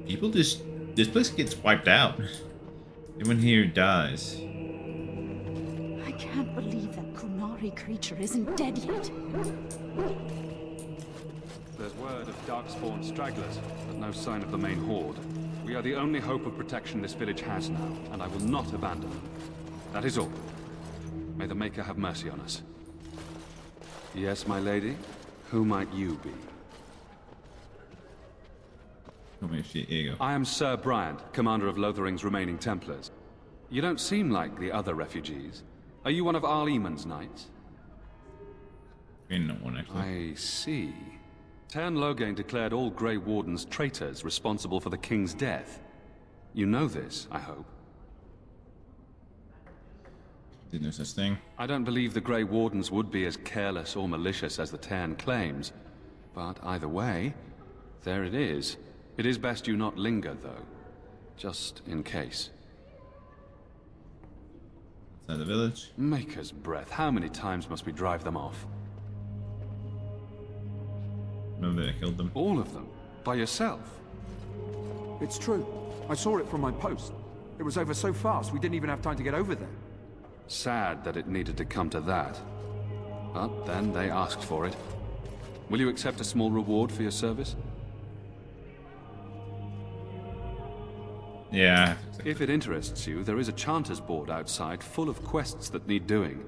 people just this place gets wiped out. Everyone here dies. I can't believe that Kunari creature isn't dead yet. There's word of darkspawn stragglers, but no sign of the main horde. We are the only hope of protection this village has now, and I will not abandon them. That is all. May the Maker have mercy on us. Yes, my lady? Who might you be? Sheigo. I am Sir Bryant, commander of Lotharing's remaining Templars. You don't seem like the other refugees. Are you one of Arl Eamon's knights? Not one, actually. I see. Tern Loghain declared all Grey Wardens traitors responsible for the king's death. You know this, I hope. Didn't know such thing. I don't believe the Grey Wardens would be as careless or malicious as the Tern claims. But either way, there it is. It is best you not linger, though. Just in case. Outside the village? Maker's breath. How many times must we drive them off? Remember I killed them? All of them? By yourself? It's true. I saw it from my post. It was over so fast, we didn't even have time to get over there. Sad that it needed to come to that. But then they asked for it. Will you accept a small reward for your service? Yeah. If it interests you, there is a Chanters board outside full of quests that need doing.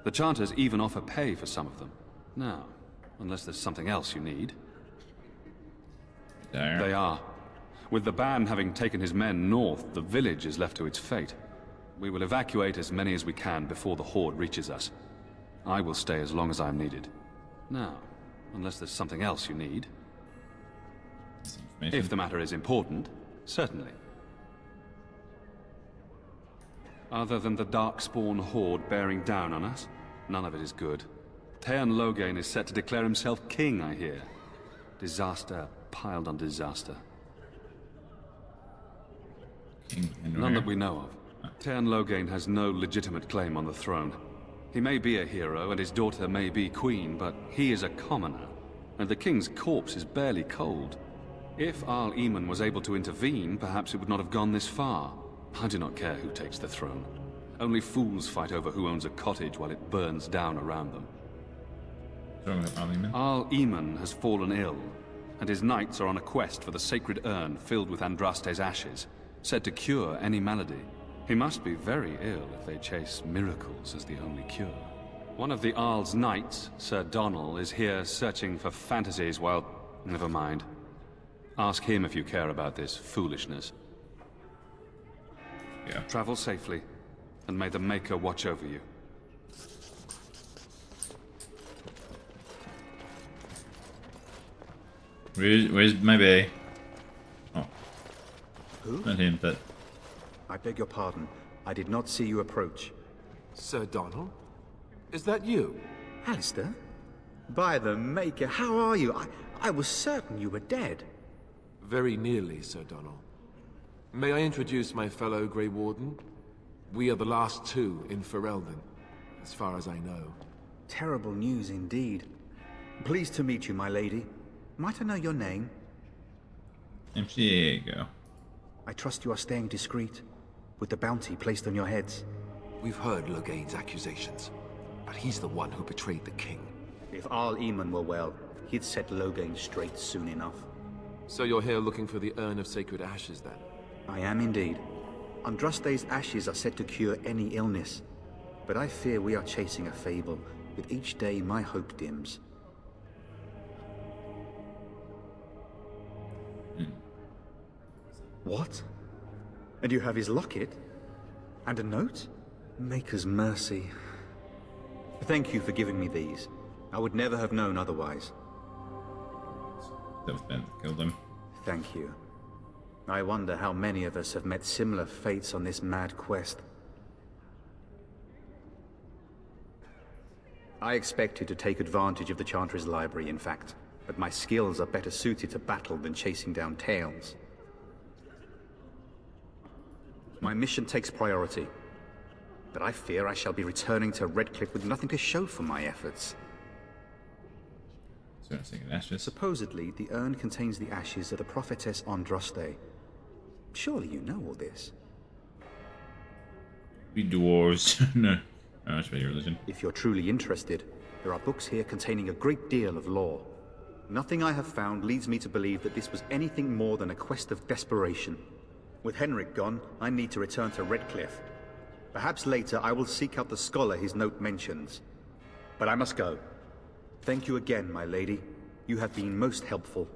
The Chanters even offer pay for some of them. Now, unless there's something else you need. There. They are. With the ban having taken his men north, the village is left to its fate. We will evacuate as many as we can before the horde reaches us. I will stay as long as I am needed. Now, unless there's something else you need. If the matter is important, certainly. Other than the Darkspawn horde bearing down on us, none of it is good. Tern Loghain is set to declare himself king, I hear. Disaster piled on disaster. None that we know of. Tern Loghain has no legitimate claim on the throne. He may be a hero and his daughter may be queen, but he is a commoner, and the king's corpse is barely cold. If Arl Eamon was able to intervene, perhaps it would not have gone this far. I do not care who takes the throne. Only fools fight over who owns a cottage while it burns down around them. Arl Eamon has fallen ill, and his knights are on a quest for the sacred urn filled with Andraste's ashes, said to cure any malady. He must be very ill if they chase miracles as the only cure. One of the Arl's knights, Sir Donal, is here searching for fantasies while... Never mind. Ask him if you care about this foolishness. Yeah. Travel safely, and may the Maker watch over you. Where's my bay? Oh. Who? Not him, but... I beg your pardon. I did not see you approach. Sir Donal? Is that you? Alistair? By the Maker, how are you? I was certain you were dead. Very nearly, Sir Donal. May I introduce my fellow Grey Warden? We are the last two in Ferelden, as far as I know. Terrible news indeed. Pleased to meet you, my lady. Might I know your name? I'm Sheigo. I trust you are staying discreet, with the bounty placed on your heads. We've heard Loghain's accusations, but he's the one who betrayed the king. If Arl Eamon were well, he'd set Loghain straight soon enough. So you're here looking for the Urn of Sacred Ashes, then? I am indeed. Andraste's ashes are said to cure any illness, but I fear we are chasing a fable. With each day, my hope dims. What? And you have his locket? And a note? Maker's mercy. Thank you for giving me these. I would never have known otherwise. That was Ben that killed him. Thank you. I wonder how many of us have met similar fates on this mad quest. I expected to take advantage of the Chantry's library, in fact, but my skills are better suited to battle than chasing down tales. My mission takes priority, but I fear I shall be returning to Redcliffe with nothing to show for my efforts. So I'm thinking ashes. Supposedly, the urn contains the ashes of the prophetess Andraste. Surely you know all this. We dwarves. No. Oh, that's about your religion. If you're truly interested, there are books here containing a great deal of lore. Nothing I have found leads me to believe that this was anything more than a quest of desperation. With Henrik gone, I need to return to Redcliffe. Perhaps later I will seek out the scholar his note mentions. But I must go. Thank you again, my lady. You have been most helpful.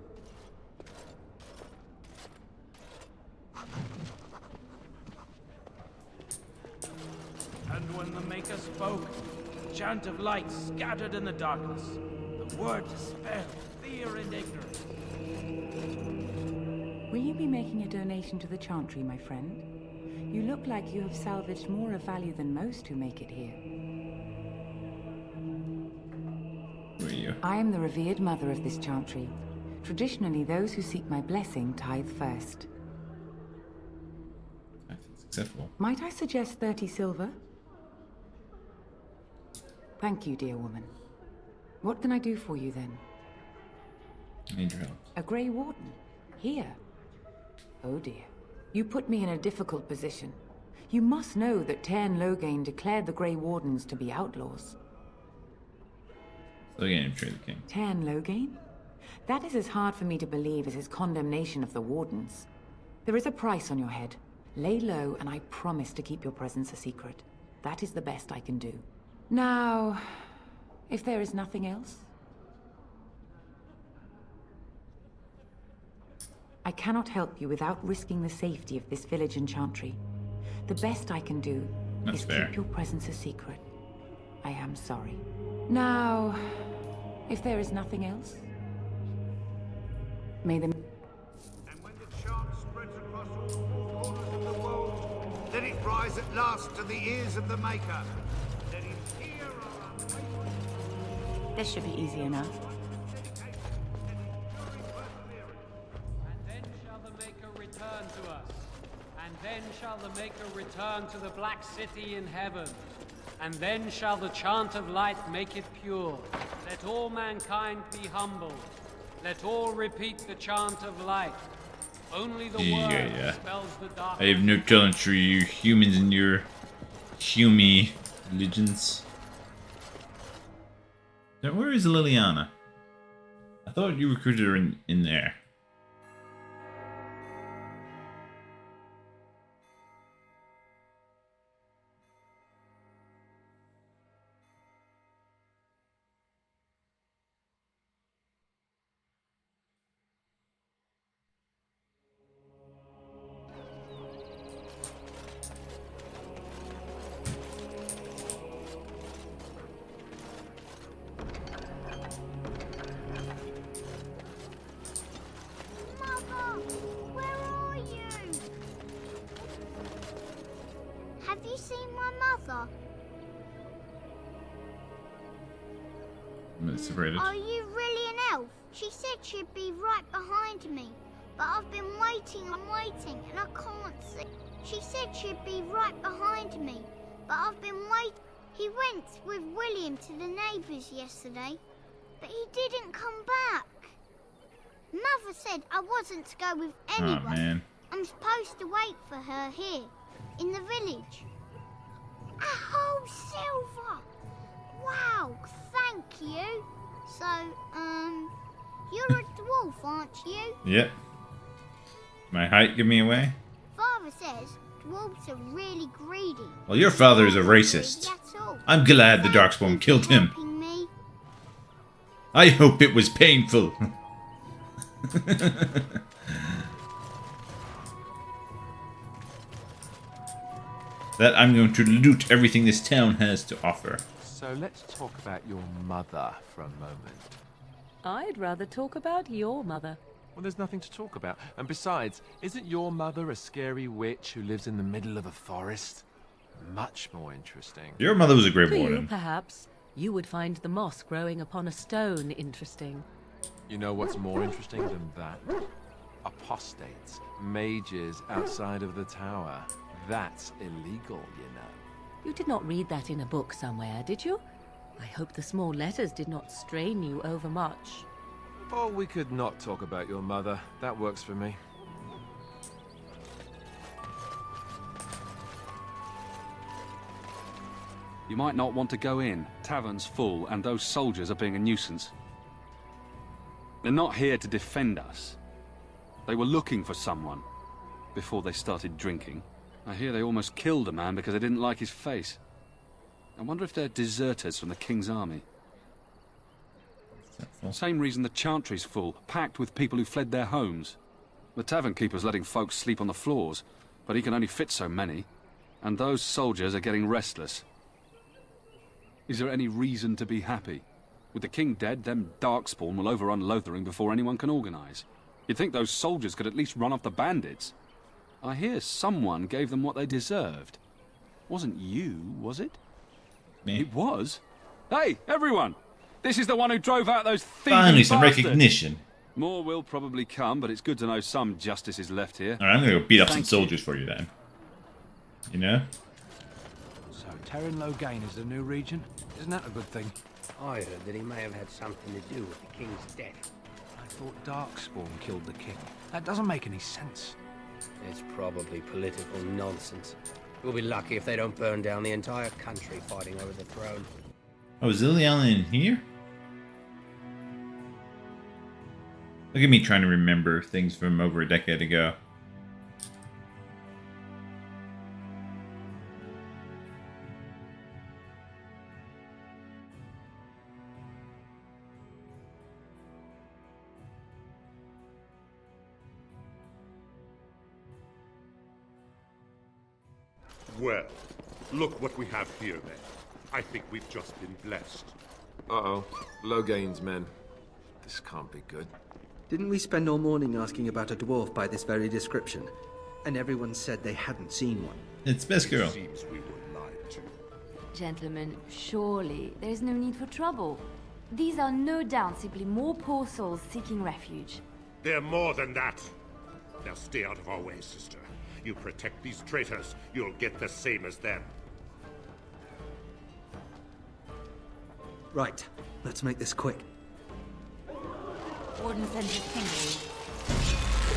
And when the Maker spoke, the chant of light scattered in the darkness. The word dispelled fear and ignorance. Will you be making a donation to the Chantry, my friend? You look like you have salvaged more of value than most who make it here. Who are you? I am the revered mother of this Chantry. Traditionally, those who seek my blessing tithe first. That's acceptable. Might I suggest 30 silver? Thank you, dear woman. What can I do for you then? I need your help. A Grey Warden? Here? Oh dear. You put me in a difficult position. You must know that Tairn Loghain declared the Grey Wardens to be outlaws. Loghain betrayed the king. Tairn Loghain? That is as hard for me to believe as his condemnation of the Wardens. There is a price on your head. Lay low, and I promise to keep your presence a secret. That is the best I can do. Now, if there is nothing else, I cannot help you without risking the safety of this village and Chantry. The best I can do is keep your presence a secret. I am sorry. Now, if there is nothing else, may the... And when the chant spreads across all four corners of the world, let it rise at last to the ears of the Maker. Let him hear our unwavering... This should be easy enough. Return to us, and then shall the Maker return to the Black City in heaven, and then shall the chant of light make it pure. Let all mankind be humble. Let all repeat the chant of light. Only the word dispels the darkness. I have no challenge for you humans and your hummy religions. Now, where is Liliana? I thought you recruited her in there. Have you seen my mother? I'm separated. Are you really an elf? She said she'd be right behind me, but I've been waiting and waiting and I can't see. She said she'd be right behind me, but I've been waiting. He went with William to the neighbours yesterday, but he didn't come back. Mother said I wasn't to go with anyone. Oh, man. I'm supposed to wait for her here, in the village. A whole silver! Wow, thank you. So, you're a dwarf, aren't you? Yep. My height give me away? Father says dwarves are really greedy. Well, your father is a racist. I'm glad the Darkspawn killed him. Me. I hope it was painful. That I'm going to loot everything this town has to offer. So let's talk about your mother for a moment. I'd rather talk about your mother. Well, there's nothing to talk about. And besides, isn't your mother a scary witch who lives in the middle of a forest? Much more interesting. Your mother was a Grey To you, Warden. perhaps. You would find the moss growing upon a stone interesting. You know what's more interesting than that? Apostates, mages outside of the tower. That's illegal, you know. You did not read that in a book somewhere, did you? I hope the small letters did not strain you overmuch. Or we could not talk about your mother. That works for me. You might not want to go in. Tavern's full, and those soldiers are being a nuisance. They're not here to defend us. They were looking for someone before they started drinking. I hear they almost killed a man because they didn't like his face. I wonder if they're deserters from the King's army. Same reason the Chantry's full, packed with people who fled their homes. The tavern keeper's letting folks sleep on the floors, but he can only fit so many. And those soldiers are getting restless. Is there any reason to be happy? With the king dead, them Darkspawn will overrun Lothering before anyone can organize. You'd think those soldiers could at least run off the bandits. I hear someone gave them what they deserved. Wasn't you, was it? Me. It was? Hey, everyone! This is the one who drove out those thieving Finally, some bastards. recognition. More will probably come, but it's good to know some justice is left here. Alright, I'm gonna go beat up some Thank soldiers for you then. You know? So Terran Logain is the new regent? Isn't that a good thing? I heard that he may have had something to do with the king's death. I thought Darkspawn killed the king. That doesn't make any sense. It's probably political nonsense. We'll be lucky if they don't burn down the entire country fighting over the throne. Oh, is Liliana in here? Look at me trying to remember things from over a decade ago. Well, look what we have here, then. I think we've just been blessed. Uh-oh. Logain's men. This can't be good. Didn't we spend all morning asking about a dwarf by this very description? And everyone said they hadn't seen one. It's best girl. It seems we were lied to. Gentlemen, surely there's no need for trouble. These are no doubt simply more poor souls seeking refuge. They're more than that. Now stay out of our way, sister. You protect these traitors, you'll get the same as them. Right, let's make this quick. Warden sent his finger.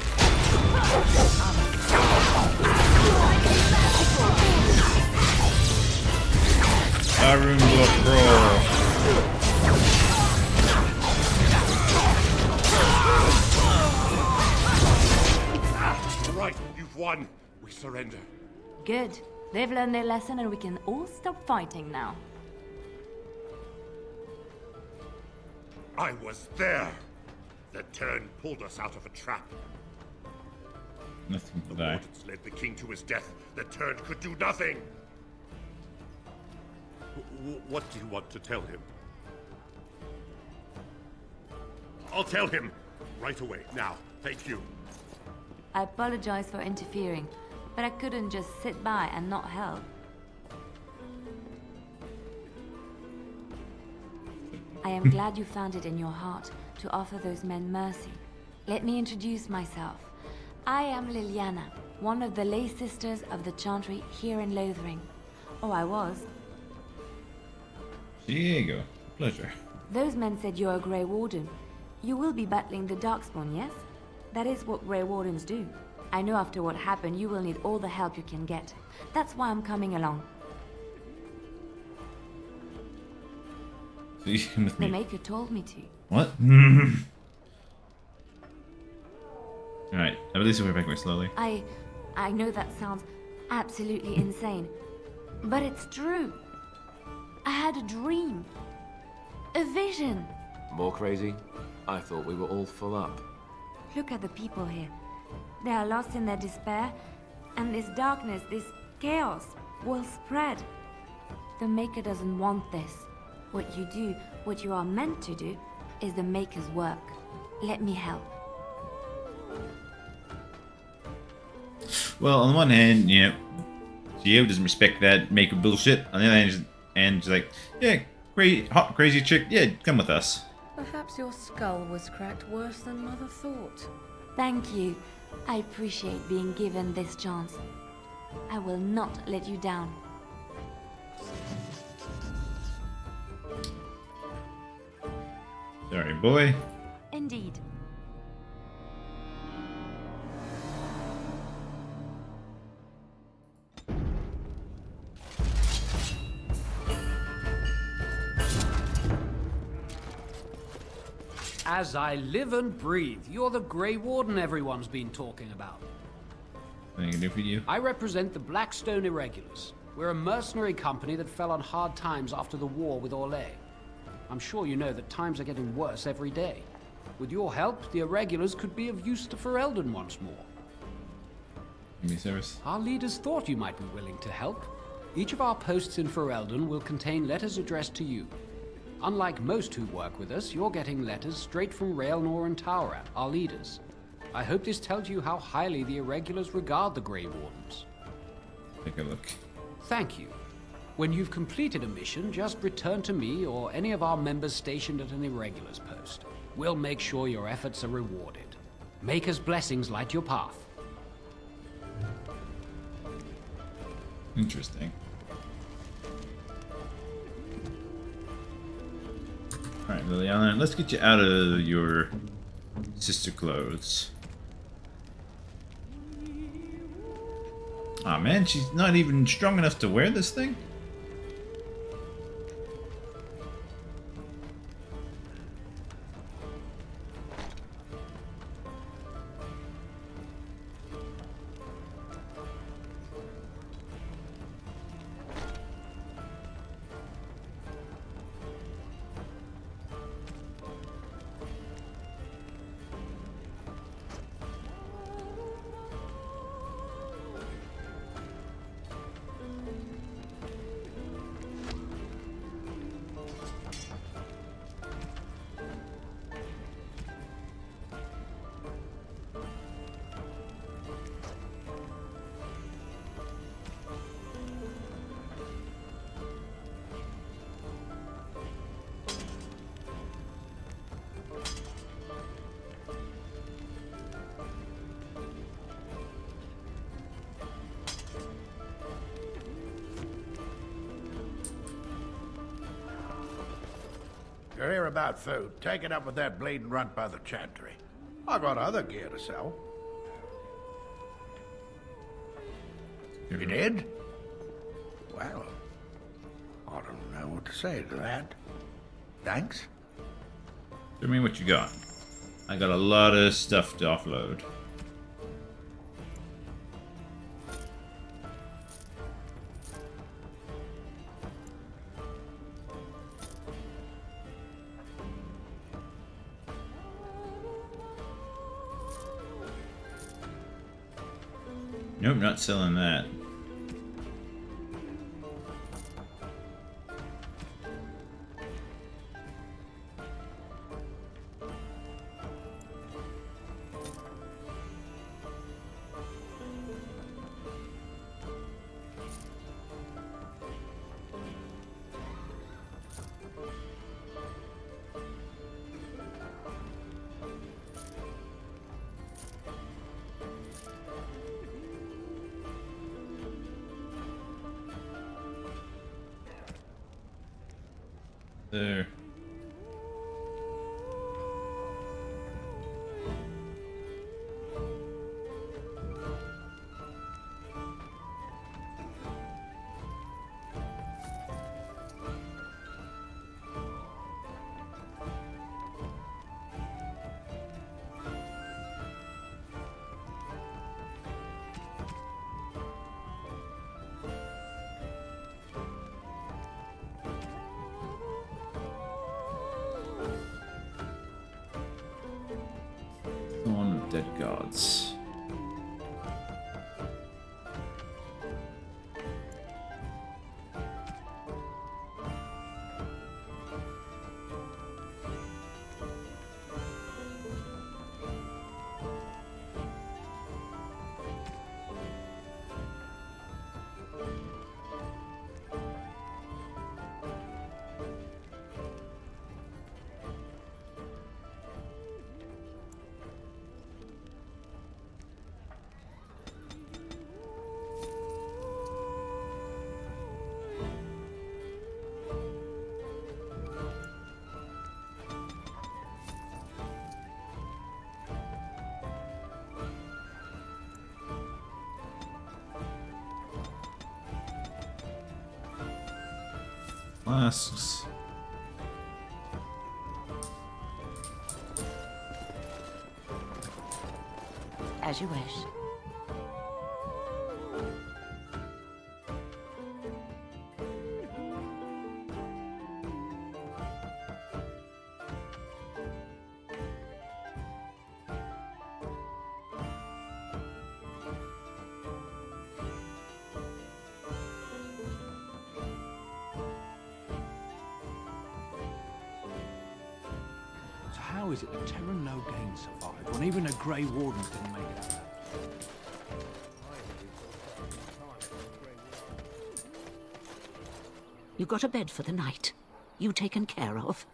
Arun Pro. Right, you've won. We surrender. Good. They've learned their lesson and we can all stop fighting now. I was there. The Turn pulled us out of a trap. Nothing to The die. Wardens led the king to his death. The Turn could do nothing. What do you want to tell him? I'll tell him. Right away, now. Thank you. I apologize for interfering, but I couldn't just sit by and not help. I am glad you found it in your heart to offer those men mercy. Let me introduce myself. I am Liliana, one of the lay sisters of the Chantry here in Lothering. Oh, I was. Sheigo. Pleasure. Those men said you're a Grey Warden. You will be battling the Darkspawn, yes? That is what Grey Wardens do. I know after what happened, you will need all the help you can get. That's why I'm coming along. So you came with The me. Maker told me to. What? Alright, I release it back slowly. I know that sounds absolutely insane, but it's true. I had a dream. A vision. More crazy? I thought we were all full up. Look at the people here. They are lost in their despair, and this darkness, this chaos, will spread. The Maker doesn't want this. What you do, what you are meant to do, is the Maker's work. Let me help. Well, on the one hand, you know, Sheigo doesn't respect that maker bullshit. On the other hand, she's like, yeah, hot, crazy chick, yeah, come with us. Perhaps your skull was cracked worse than Mother thought. Thank you. I appreciate being given this chance. I will not let you down. Sorry, boy. Indeed. As I live and breathe, you're the Grey Warden everyone's been talking about. What can I do for you? I represent the Blackstone Irregulars. We're a mercenary company that fell on hard times after the war with Orlais. I'm sure you know that times are getting worse every day. With your help, the Irregulars could be of use to Ferelden once more. Give me service. Our leaders thought you might be willing to help. Each of our posts in Ferelden will contain letters addressed to you. Unlike most who work with us, you're getting letters straight from Raelnor and Taura, our leaders. I hope this tells you how highly the Irregulars regard the Grey Wardens. Take a look. Thank you. When you've completed a mission, just return to me or any of our members stationed at an Irregulars post. We'll make sure your efforts are rewarded. Maker's blessings light your path. Interesting. Alright, Liliana, let's get you out of your sister clothes. Aw, man, she's not even strong enough to wear this thing? You're here about food. Take it up with that bleeding runt by the chantry. I got other gear to sell. You did? Well, I don't know what to say to that. Thanks. Show me what you got. I got a lot of stuff to offload. Nope, not selling that. There. One of dead gods. Flasks. As you wish. So how is it that Terra no Gain survived when even a Grey Warden didn't make it out? You got a bed for the night. You taken care of.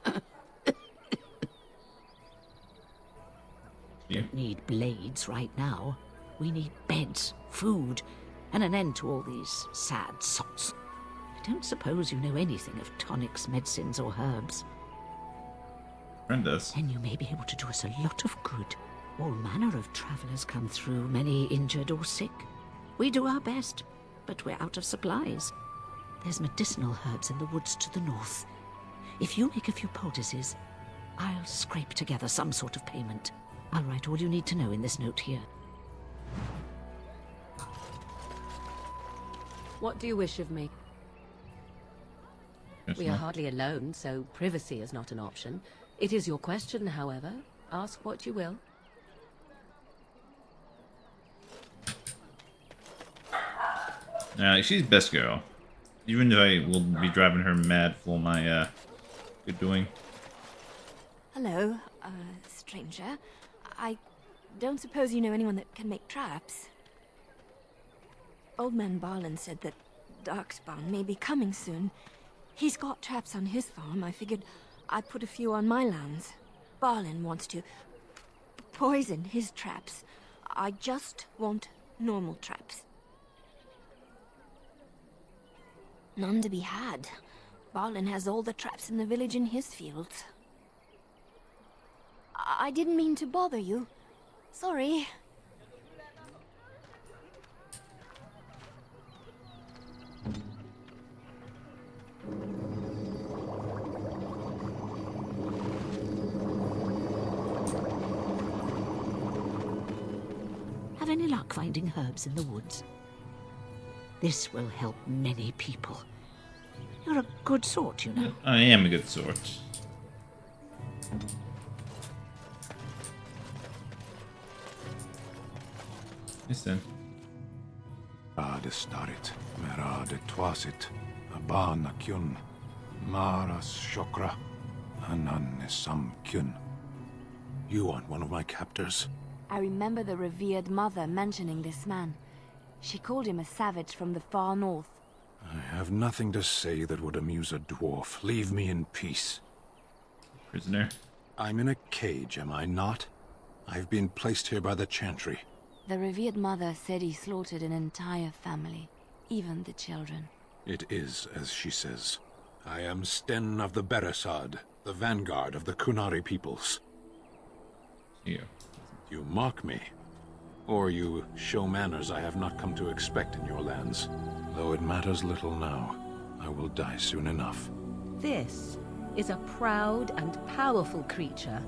Yeah. Don't need blades right now. We need beds, food, and an end to all these sad sots. I don't suppose you know anything of tonics, medicines, or herbs. Friend does. And you may be able to do us a lot of good. All manner of travelers come through, many injured or sick. We do our best, but we're out of supplies. There's medicinal herbs in the woods to the north. If you make a few poultices, I'll scrape together some sort of payment. I'll write all you need to know in this note here. What do you wish of me? Yes, We are ma'am. hardly alone, so privacy is not an option. It is your question, however. Ask what you will. She's best girl. Even though I will be driving her mad for my good doing. Hello, stranger. I don't suppose you know anyone that can make traps? Old man Barlin said that Darkspawn may be coming soon. He's got traps on his farm. I figured I'd put a few on my lands. Barlin wants to poison his traps. I just want normal traps. None to be had. Barlin has all the traps in the village in his fields. I didn't mean to bother you. Sorry. Have any luck finding herbs in the woods? This will help many people. You're a good sort, you know. I am a good sort. Yes then. Ade starit, merade twasit, abana kyun, maras shokra, ananne sam kyun. You aren't one of my captors. I remember the revered mother mentioning this man. She called him a savage from the far north. I have nothing to say that would amuse a dwarf. Leave me in peace. Prisoner. I'm in a cage, am I not? I've been placed here by the Chantry. The revered mother said he slaughtered an entire family, even the children. It is as she says. I am Sten of the Beresad, the vanguard of the Kunari peoples. Yeah. You mock me, or you show manners I have not come to expect in your lands. Though it matters little now, I will die soon enough. This is a proud and powerful creature,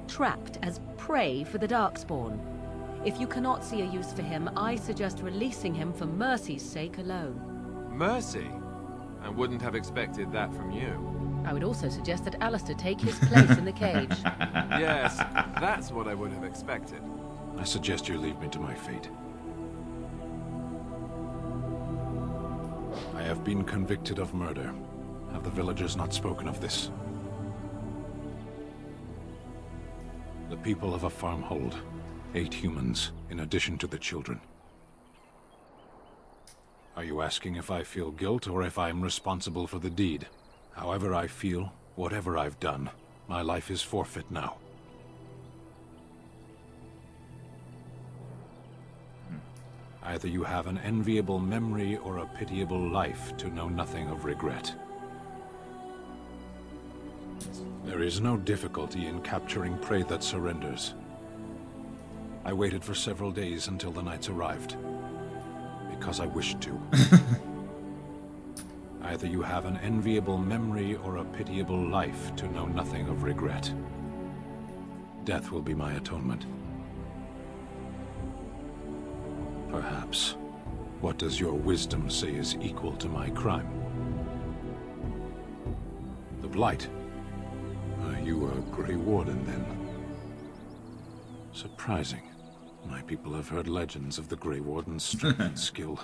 trapped as prey for the Darkspawn. If you cannot see a use for him, I suggest releasing him for mercy's sake alone. Mercy? I wouldn't have expected that from you. I would also suggest that Alistair take his place in the cage. Yes, that's what I would have expected. I suggest you leave me to my fate. I have been convicted of murder. Have the villagers not spoken of this? The people of a farmhold. 8 humans, in addition to the children. Are you asking if I feel guilt or if I'm responsible for the deed? However I feel, whatever I've done, my life is forfeit now. Either you have an enviable memory or a pitiable life to know nothing of regret. There is no difficulty in capturing prey that surrenders. I waited for several days until the knights arrived. Because I wished to. I Either you have an enviable memory or a pitiable life to know nothing of regret. Death will be my atonement. Perhaps. What does your wisdom say is equal to my crime? The Blight. Are you a Grey Warden, then? Surprising. My people have heard legends of the Grey Warden's strength and skill.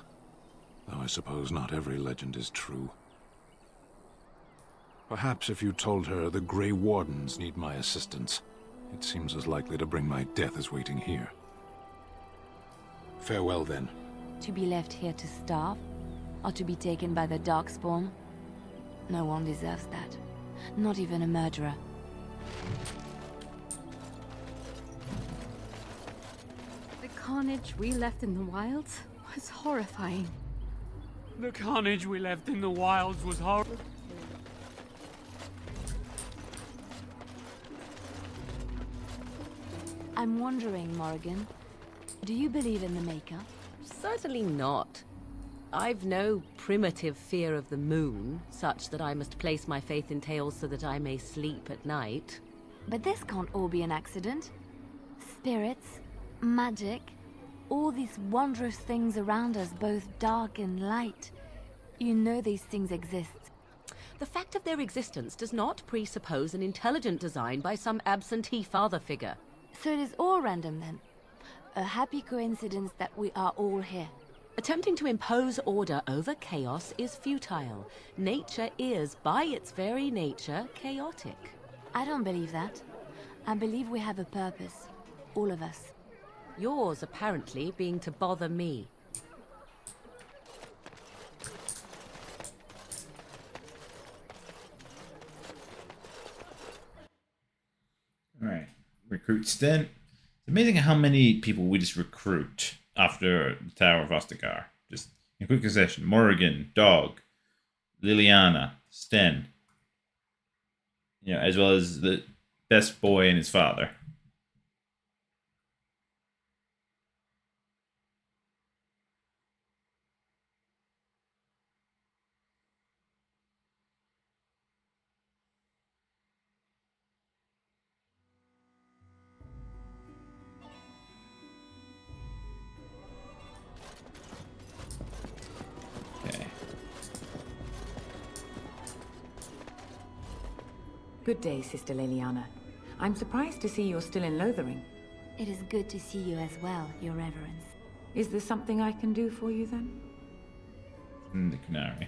Though I suppose not every legend is true. Perhaps if you told her the Grey Wardens need my assistance, it seems as likely to bring my death as waiting here. Farewell, then. To be left here to starve? Or to be taken by the Darkspawn? No one deserves that. Not even a murderer. The carnage we left in the wilds was horrifying. The carnage we left in the wilds was horrible. I'm wondering, Morrigan, do you believe in the Maker? Certainly not. I've no primitive fear of the moon, such that I must place my faith in tales so that I may sleep at night. But this can't all be an accident. Spirits, magic, all these wondrous things around us, both dark and light. You know these things exist. The fact of their existence does not presuppose an intelligent design by some absentee father figure. So it is all random then. A happy coincidence that we are all here. Attempting to impose order over chaos is futile. Nature is, by its very nature, chaotic. I don't believe that. I believe we have a purpose. All of us. Yours, apparently, being to bother me. Alright. Recruit Sten. It's amazing how many people we just recruit after the Tower of Ostagar. Just in quick succession. Morrigan, Dog, Liliana, Sten. You know, as well as the best boy and his father. Good day, Sister Liliana. I'm surprised to see you're still in Lothering. It is good to see you as well, Your Reverence. Is there something I can do for you, then? The Canary.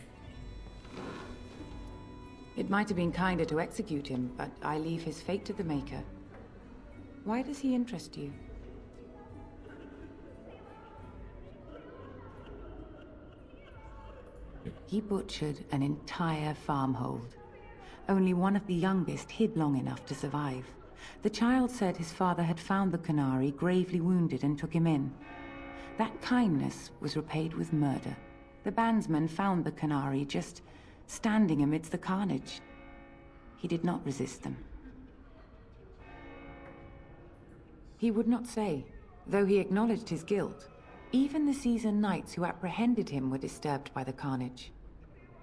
It might have been kinder to execute him, but I leave his fate to the Maker. Why does he interest you? He butchered an entire farmhold. Only one of the youngest hid long enough to survive. The child said his father had found the Canary gravely wounded and took him in. That kindness was repaid with murder. The bandsman found the Canary just standing amidst the carnage. He did not resist them. He would not say, though he acknowledged his guilt. Even the seasoned knights who apprehended him were disturbed by the carnage.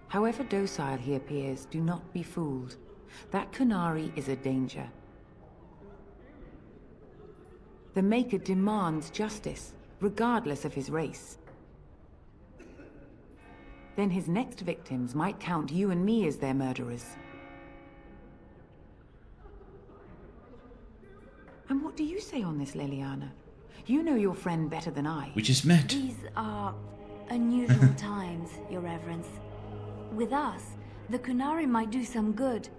However docile he appears, do not be fooled. That Canary is a danger. The Maker demands justice, regardless of his race. Then his next victims might count you and me as their murderers. And what do you say on this, Liliana? You know your friend better than I. We just met. These are unusual times, Your Reverence. With us, the Canary might do some good.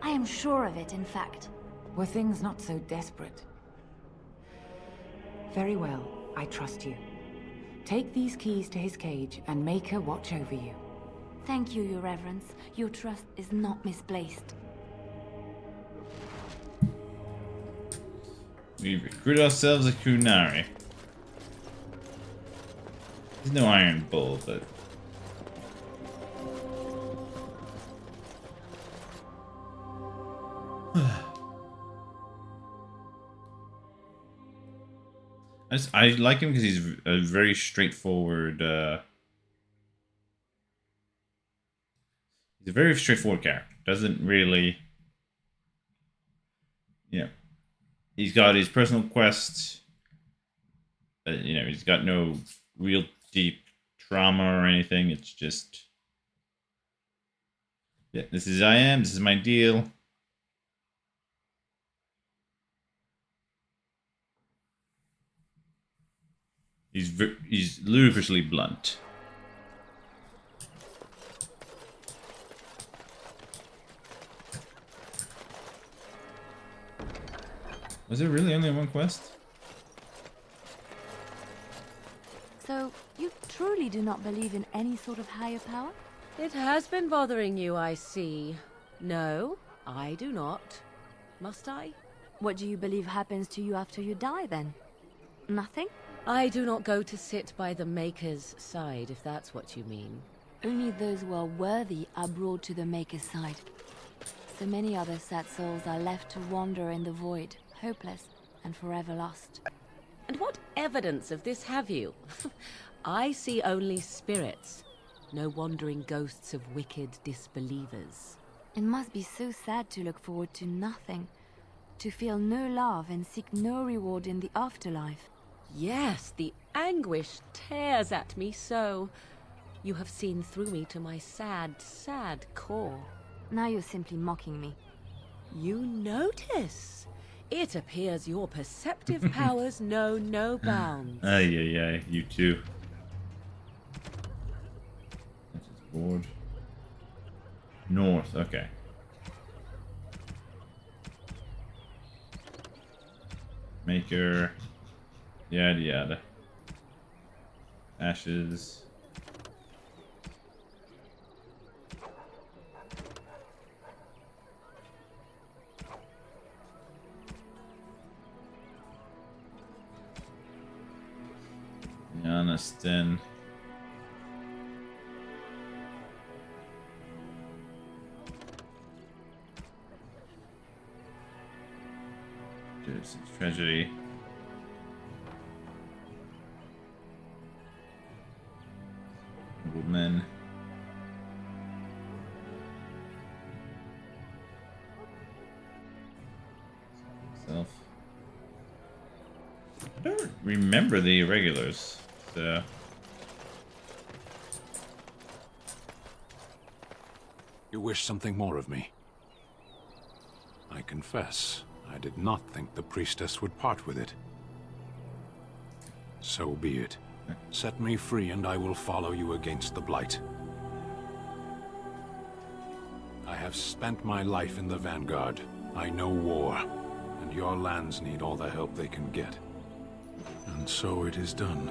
I am sure of it, in fact. Were things not so desperate? Very well, I trust you. Take these keys to his cage and make her watch over you. Thank you, Your Reverence. Your trust is not misplaced. We recruit ourselves a Kunari. There's no Iron Bull, but... I like him because he's a very straightforward He's a very straightforward character. Doesn't really, you know, he's got his personal quests. You know, he's got no real deep trauma or anything. It's just, yeah, this is I am. This is my deal. He's ludicrously blunt. Was there really only one quest? So, you truly do not believe in any sort of higher power? It has been bothering you, I see. No, I do not. Must I? What do you believe happens to you after you die, then? Nothing? I do not go to sit by the Maker's side, if that's what you mean. Only those who are worthy are brought to the Maker's side. So many other sad souls are left to wander in the void, hopeless and forever lost. And what evidence of this have you? I see only spirits, no wandering ghosts of wicked disbelievers. It must be so sad to look forward to nothing, to feel no love and seek no reward in the afterlife. Yes, the anguish tears at me so. You have seen through me to my sad, sad core. Now you're simply mocking me. You notice? It appears your perceptive powers know no bounds. Ay, you too. That's his board. North, okay. Maker. Yada yada. Ashes. Aniston. Citizens Treasury. Men. Self. I don't remember the irregulars. So. You wish something more of me? I confess, I did not think the priestess would part with it. So be it. Set me free and I will follow you against the Blight. I have spent my life in the Vanguard. I know war, and your lands need all the help they can get. And so it is done.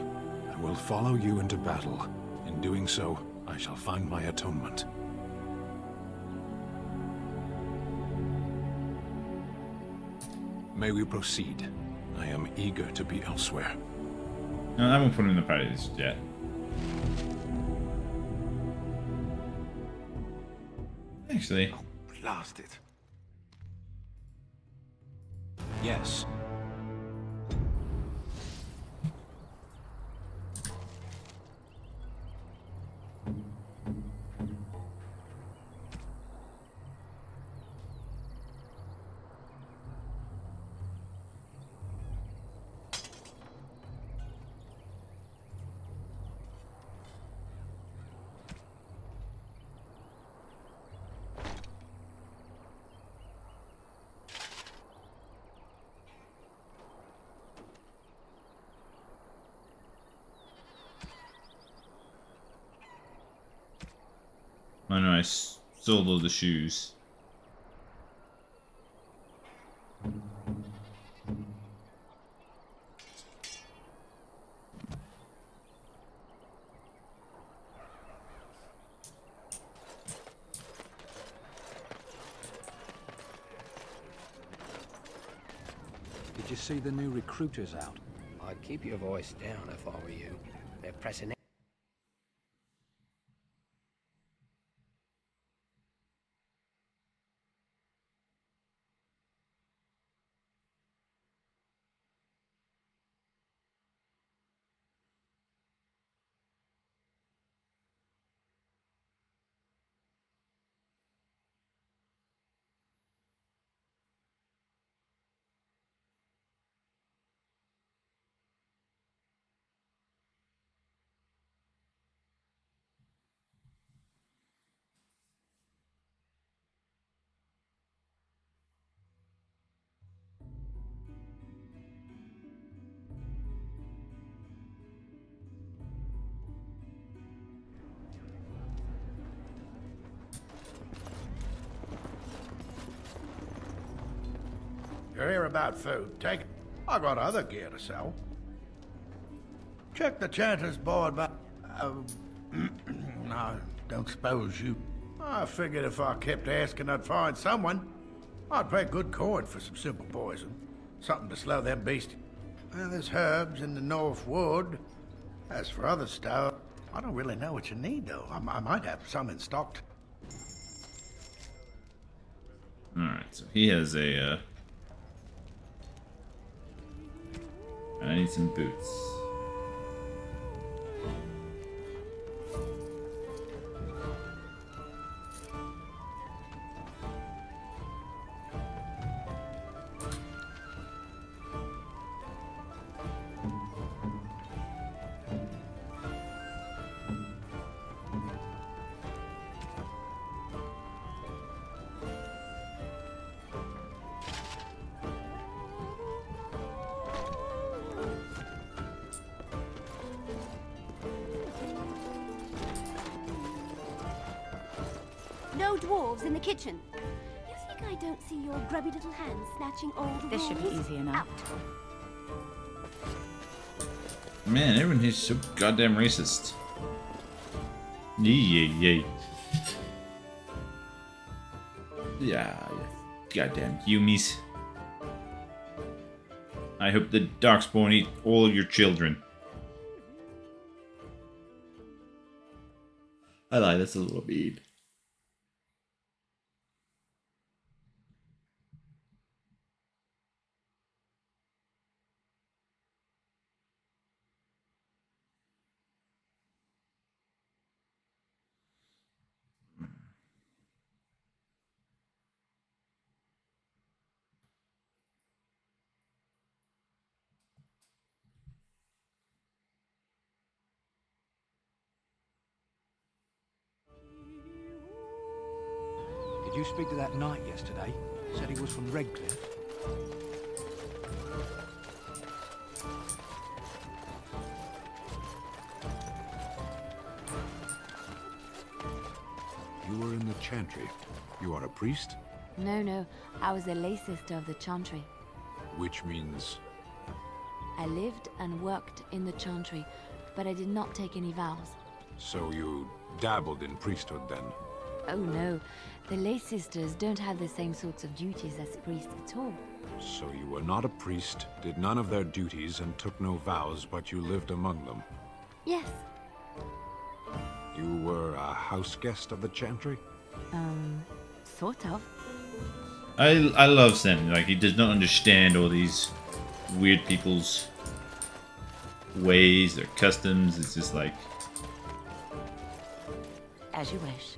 I will follow you into battle. In doing so, I shall find my atonement. May we proceed? I am eager to be elsewhere. No, I won't put him in the party just yet. Actually. Oh, blast it. Yes. I know I sold all the shoes. Did you see the new recruiters out? I'd keep your voice down if I were you. They're pressing. You're here about food. Take it. I got other gear to sell. Check the chanter's board, but... no, don't suppose you... I figured if I kept asking, I'd find someone. I'd pay good coin for some simple poison. Something to slow them beasts. Well, there's herbs in the North Wood. As for other stuff, I don't really know what you need, though. I might have some in stock. Alright, so he has a, I need some boots. No dwarves in the kitchen. You think I don't see your grubby little hands snatching all the This should be rolls easy enough. out? Man, everyone here's so goddamn racist. Yay. Yeah, goddamn humies. I hope the darkspawn eat all of your children. I lie, that's a little mean. Did you speak to that knight yesterday? Said he was from Redcliffe. You were in the Chantry. You are a priest? No, I was a lay sister of the Chantry. Which means... I lived and worked in the Chantry, but I did not take any vows. So you dabbled in priesthood then? Oh no, the lay sisters don't have the same sorts of duties as priests at all. So you were not a priest, did none of their duties, and took no vows, but you lived among them? Yes. You were a house guest of the Chantry? Sort of. I love Sam. Like, he does not understand all these weird people's ways, their customs. It's just like... As you wish.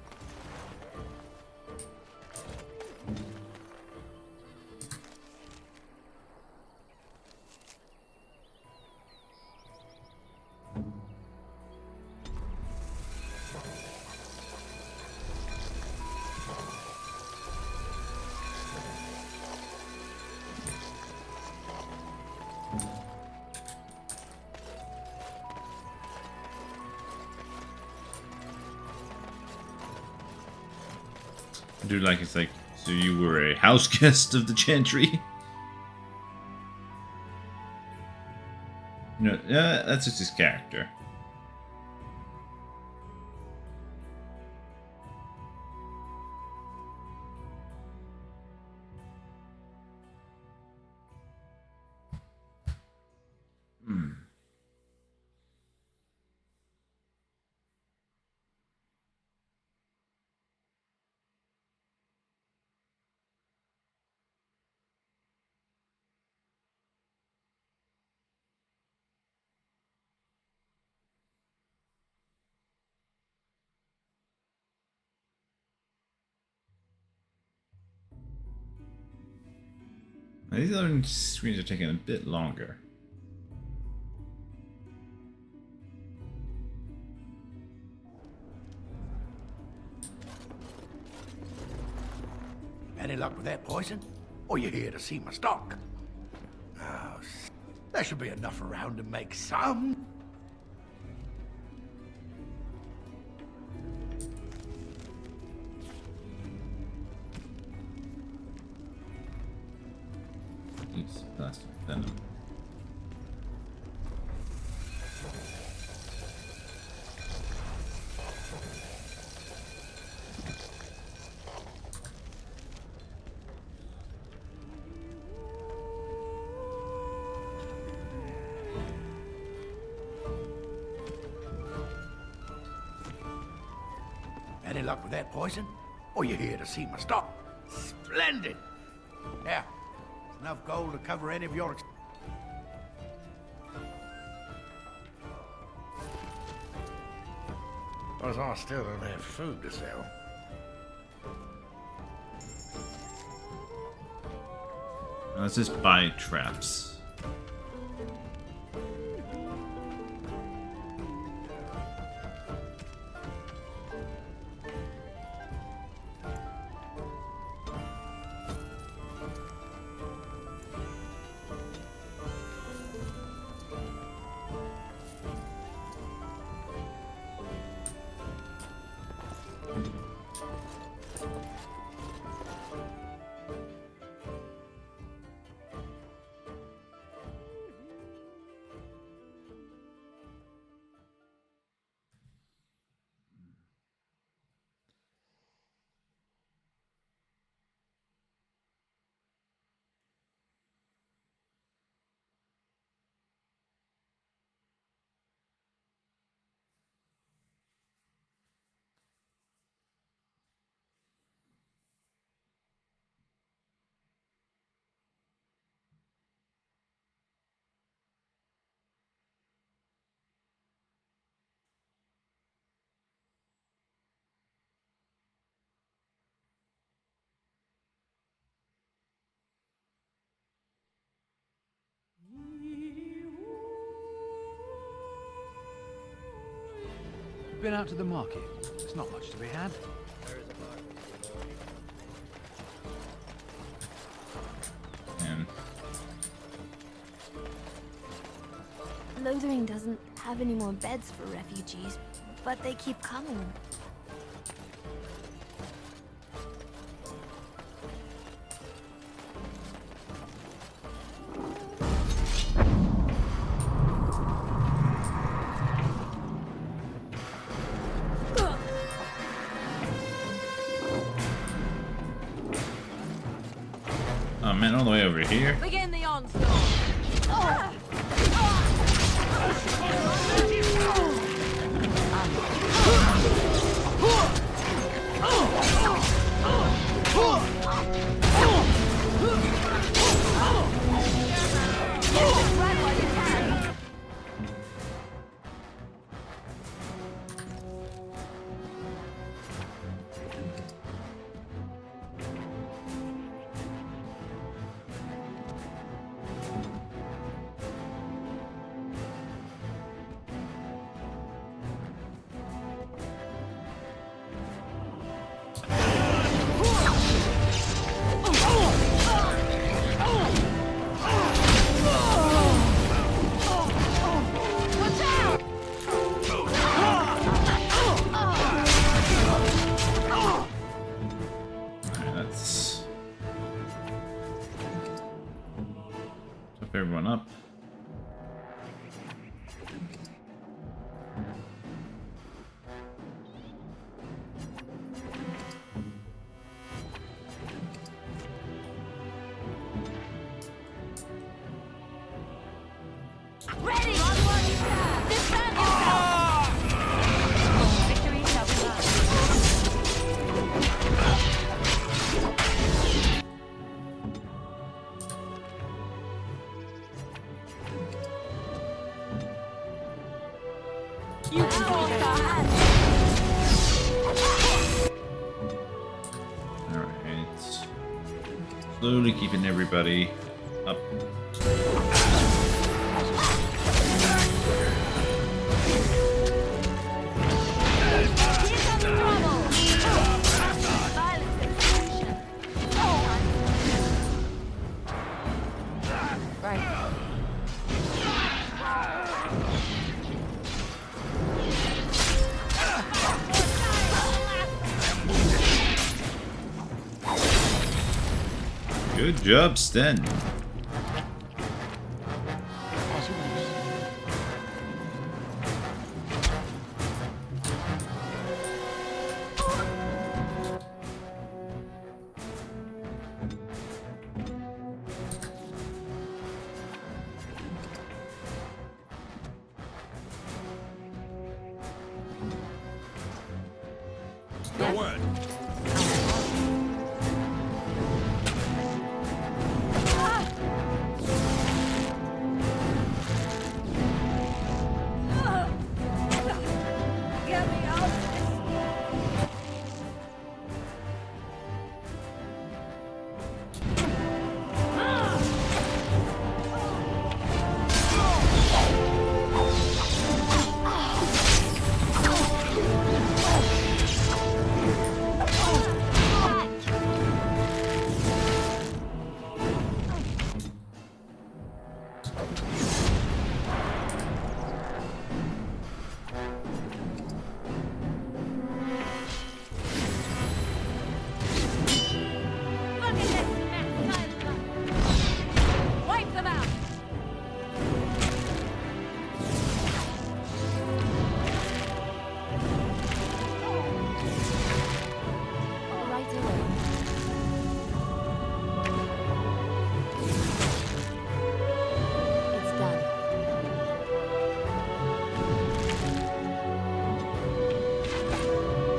I do like it's like, so you were a house guest of the Chantry? No, that's just his character. Now, these other screens are taking a bit longer. Any luck with that poison? Or you here to see my stock? Oh, there should be enough around to make some. Use plastic venom. Any luck with that poison? Or you here to see my stock? Splendid! Yeah, it's enough gold to cover any of your... Because I still don't have food to sell. Let's just buy traps. Been out to the market. There's not much to be had. Lothering doesn't have any more beds for refugees, but they keep coming. Oh man, all the way over here. Begin the onslaught. Everyone up. Ready! Defend yourself! Victory shall be ours. You Alright. Slowly keeping everybody up. Good job, Sten. Forward! Get me out of this. Wipe them out! Right away. It's done.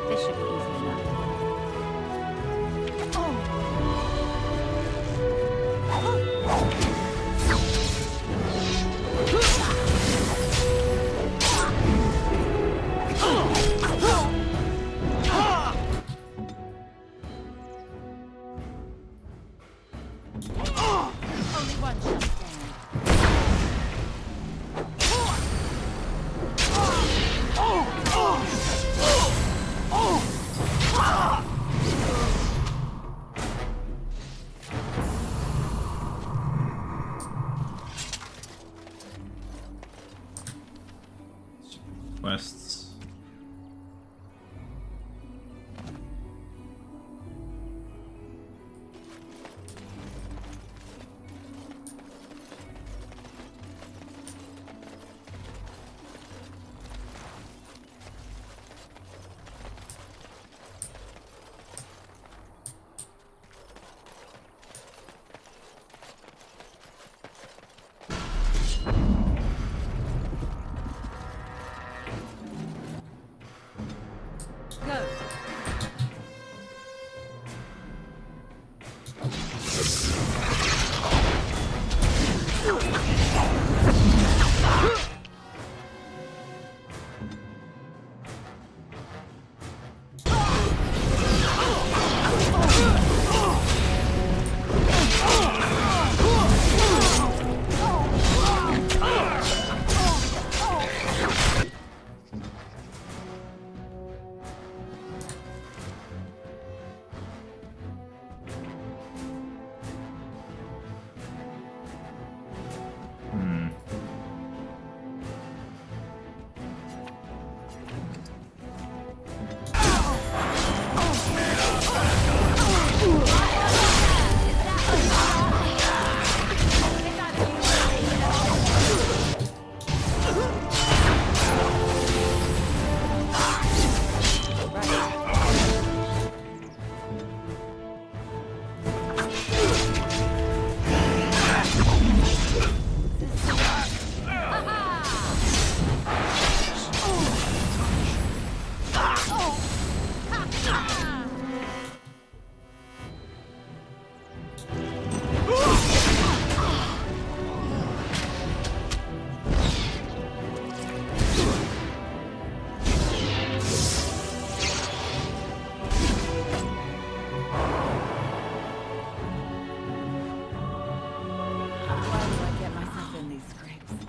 This should be easy enough. Only one shall stand. Quests. Go.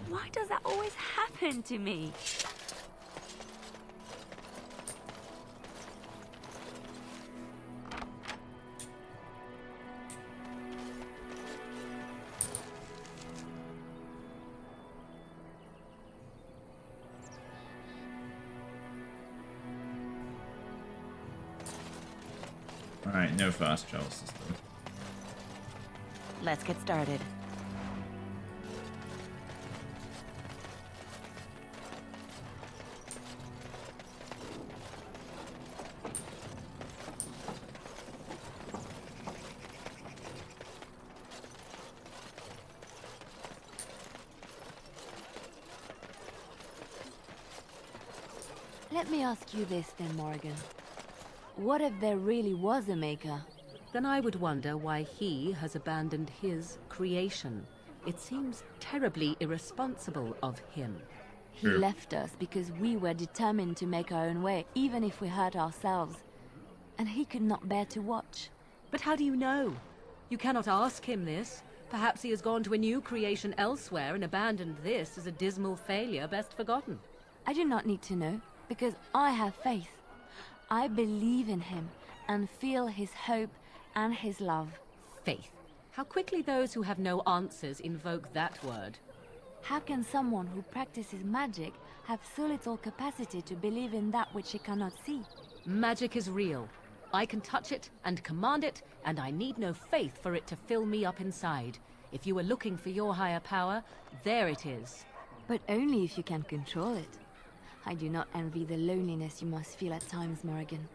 Why does that always happen to me? Alright, no fast travel system. Let's get started. Let me ask you this then, Morrigan. What if there really was a maker? Then I would wonder why he has abandoned his creation. It seems terribly irresponsible of him. He left us because we were determined to make our own way, even if we hurt ourselves. And he could not bear to watch. But how do you know? You cannot ask him this. Perhaps he has gone to a new creation elsewhere and abandoned this as a dismal failure best forgotten. I do not need to know, because I have faith. I believe in him and feel his hope and his love. Faith. How quickly those who have no answers invoke that word. How can someone who practices magic have so little capacity to believe in that which he cannot see? Magic is real. I can touch it and command it, and I need no faith for it to fill me up inside. If you were looking for your higher power, there it is. But only if you can control it. I do not envy the loneliness you must feel at times, Morrigan.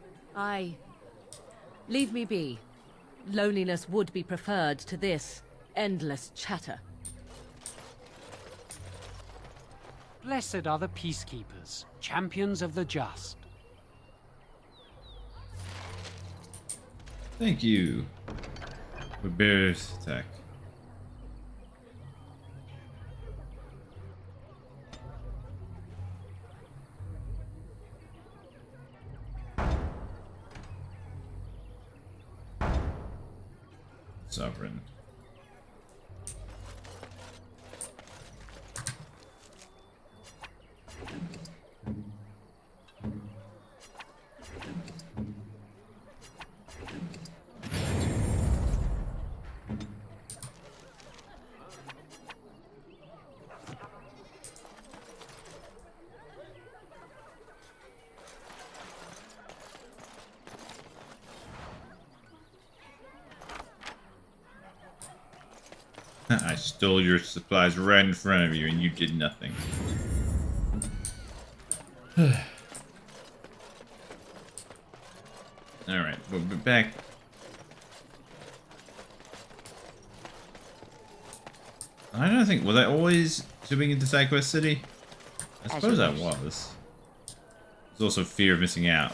Leave me be. Loneliness would be preferred to this endless chatter. Blessed are the peacekeepers, champions of the just. Thank you. Barbarous attack. Sovereign. I stole your supplies right in front of you and you did nothing. Alright, we're back. I don't think, was I always zooming into SideQuest City? I suppose I was. There's also fear of missing out.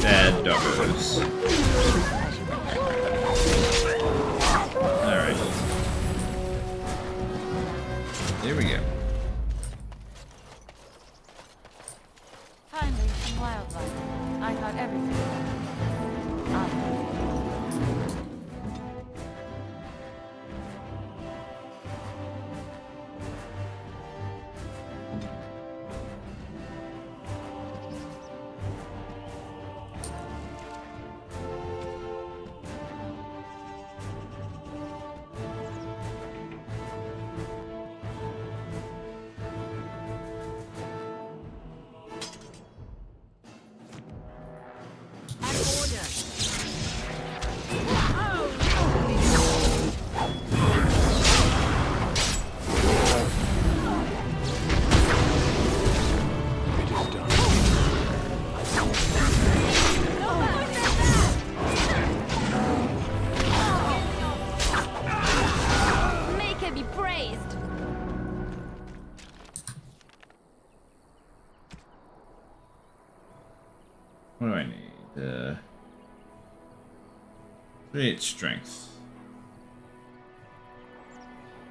Bad doggos. Alright. There we go. Finally, some wildlife. I thought everything was What do I need? 38 strength.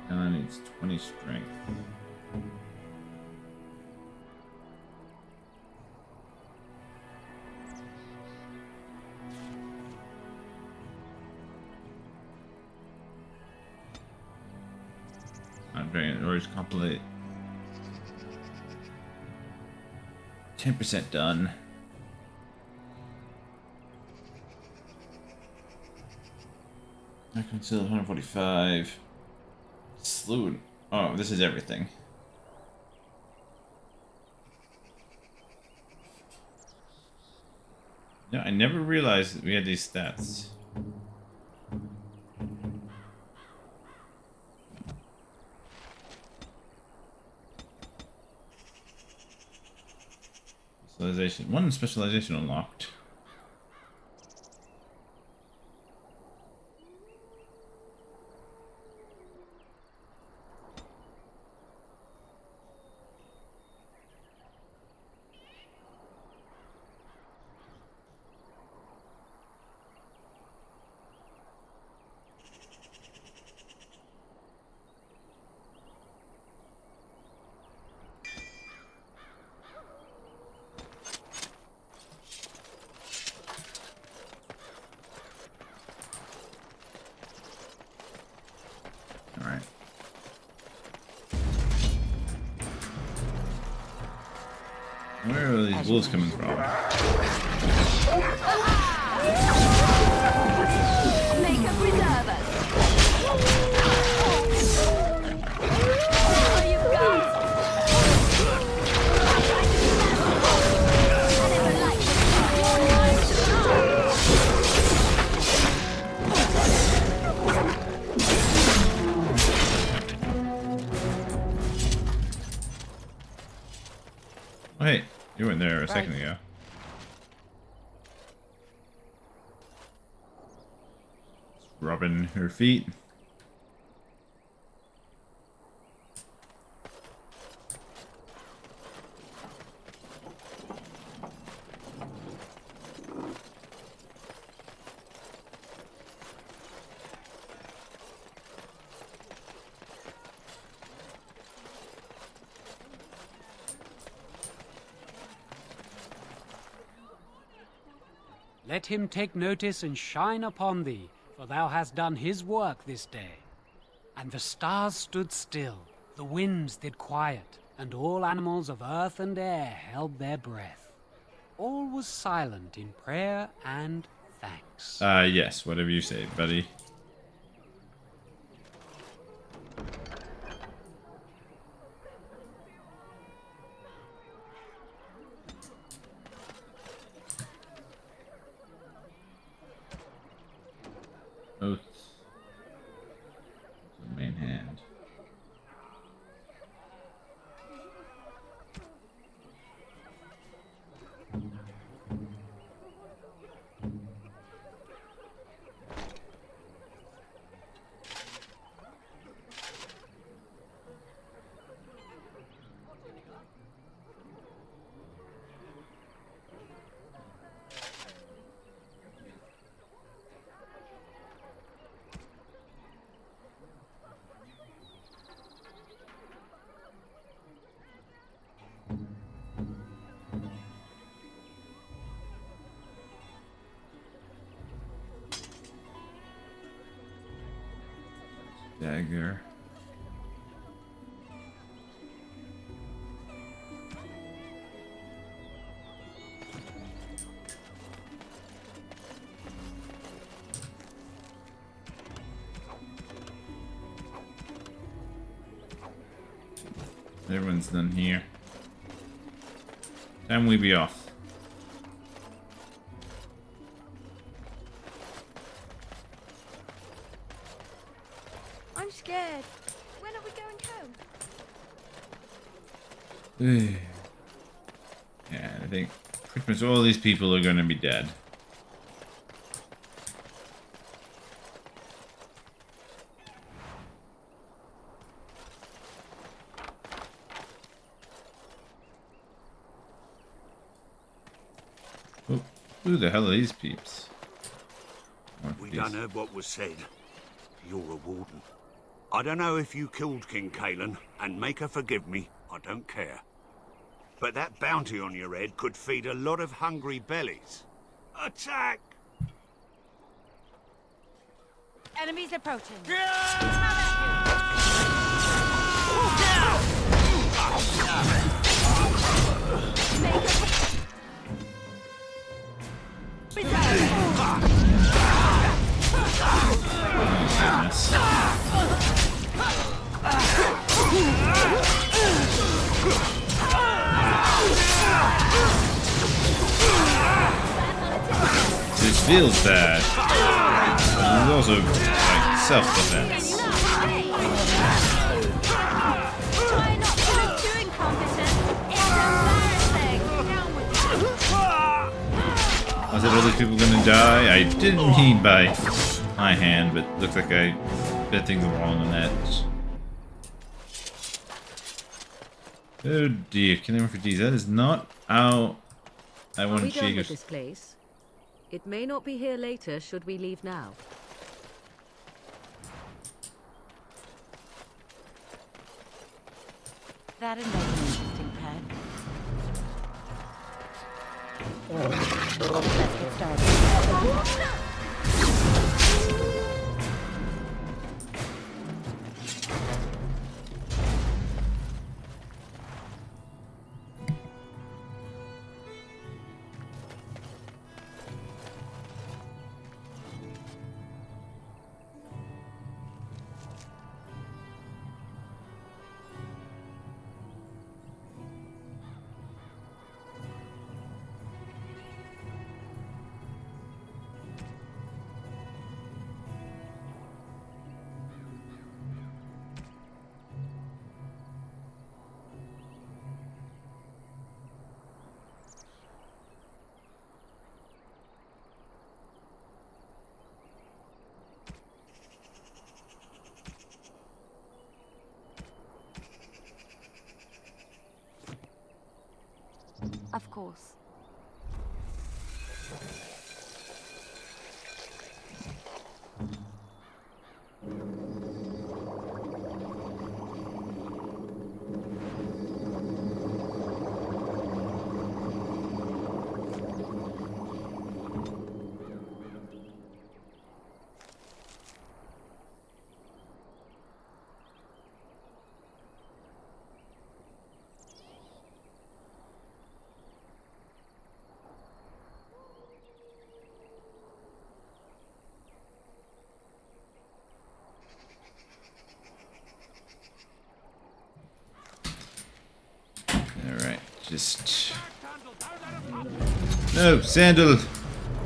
And I need 20 strength. I'm doing it, or is complete. 10% done. I can still 145. Slew. Oh, this is everything. Yeah, I never realized that we had these stats. Specialization. One specialization unlocked. Alright. Where are these wolves coming from? Make a preserver. Wait, you weren't there a second ago. Rubbing her feet. Let him take notice and shine upon thee, for thou hast done his work this day. And the stars stood still, the winds did quiet, and all animals of earth and air held their breath. All was silent in prayer and thanks. Yes, whatever you say, buddy. Oaths. Main hand. Dagger. Everyone's done here. Time we be off. I'm scared. When are we going home? Yeah, I think pretty much all these people are going to be dead. Oh, who the hell are these peeps? We done heard what was said. You're a warden. I don't know if you killed King Kalen, and make her forgive me, I don't care. But that bounty on your head could feed a lot of hungry bellies. Attack! Enemies approaching. feels bad. But it's also like self-defense. I said all these people gonna die. I didn't mean by my hand, but looks like I bet things wrong on that. Oh dear, killing refugees. That is not how I Are want we done with Sheigo's. this place? It may not be here later, should we leave now? That'd make an interesting pet. Let's get started. Of course. Alright, just... No, Sandal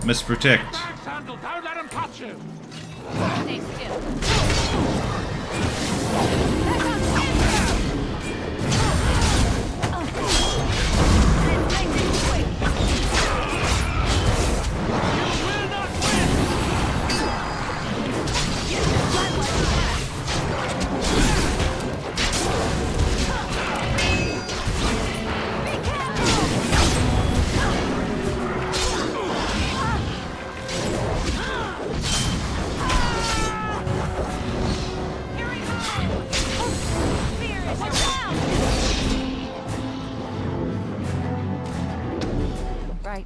must protect. Sandal, don't let him touch you! Stay still. Right.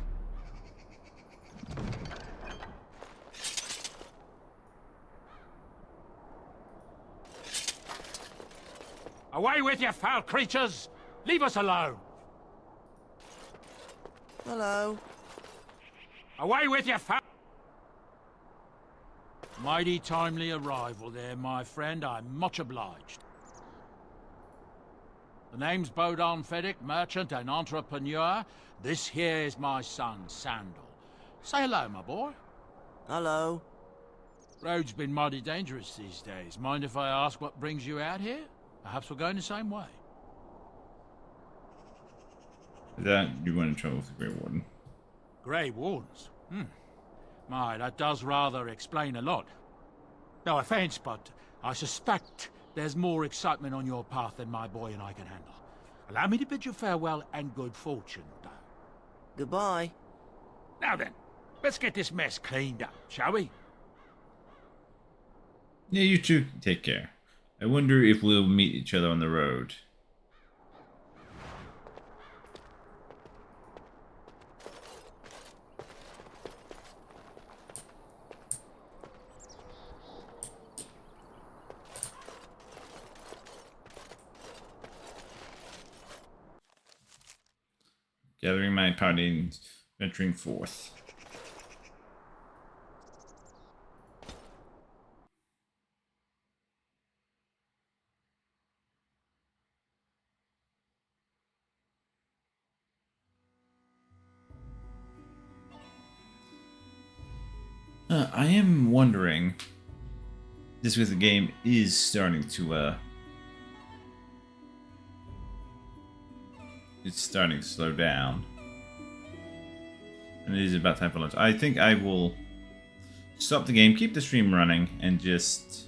Away with you, foul creatures! Leave us alone! Hello. Away with you, foul... Mighty timely arrival there, my friend. I'm much obliged. The name's Bodon Feddick, merchant and entrepreneur. This here is my son, Sandal. Say hello, my boy. Hello. Road's been mighty dangerous these days. Mind if I ask what brings you out here? Perhaps we're going the same way. That you went in trouble with the Grey Warden. Grey Wardens? My, that does rather explain a lot. No offense, but I suspect there's more excitement on your path than my boy and I can handle. Allow me to bid you farewell and good fortune, though. Goodbye. Now then, let's get this mess cleaned up, shall we? Yeah, you two take care. I wonder if we'll meet each other on the road. Gathering my party and venturing forth. I am wondering, just because the game is starting to, it's starting to slow down. And it is about time for lunch. I think I will stop the game, keep the stream running, and just...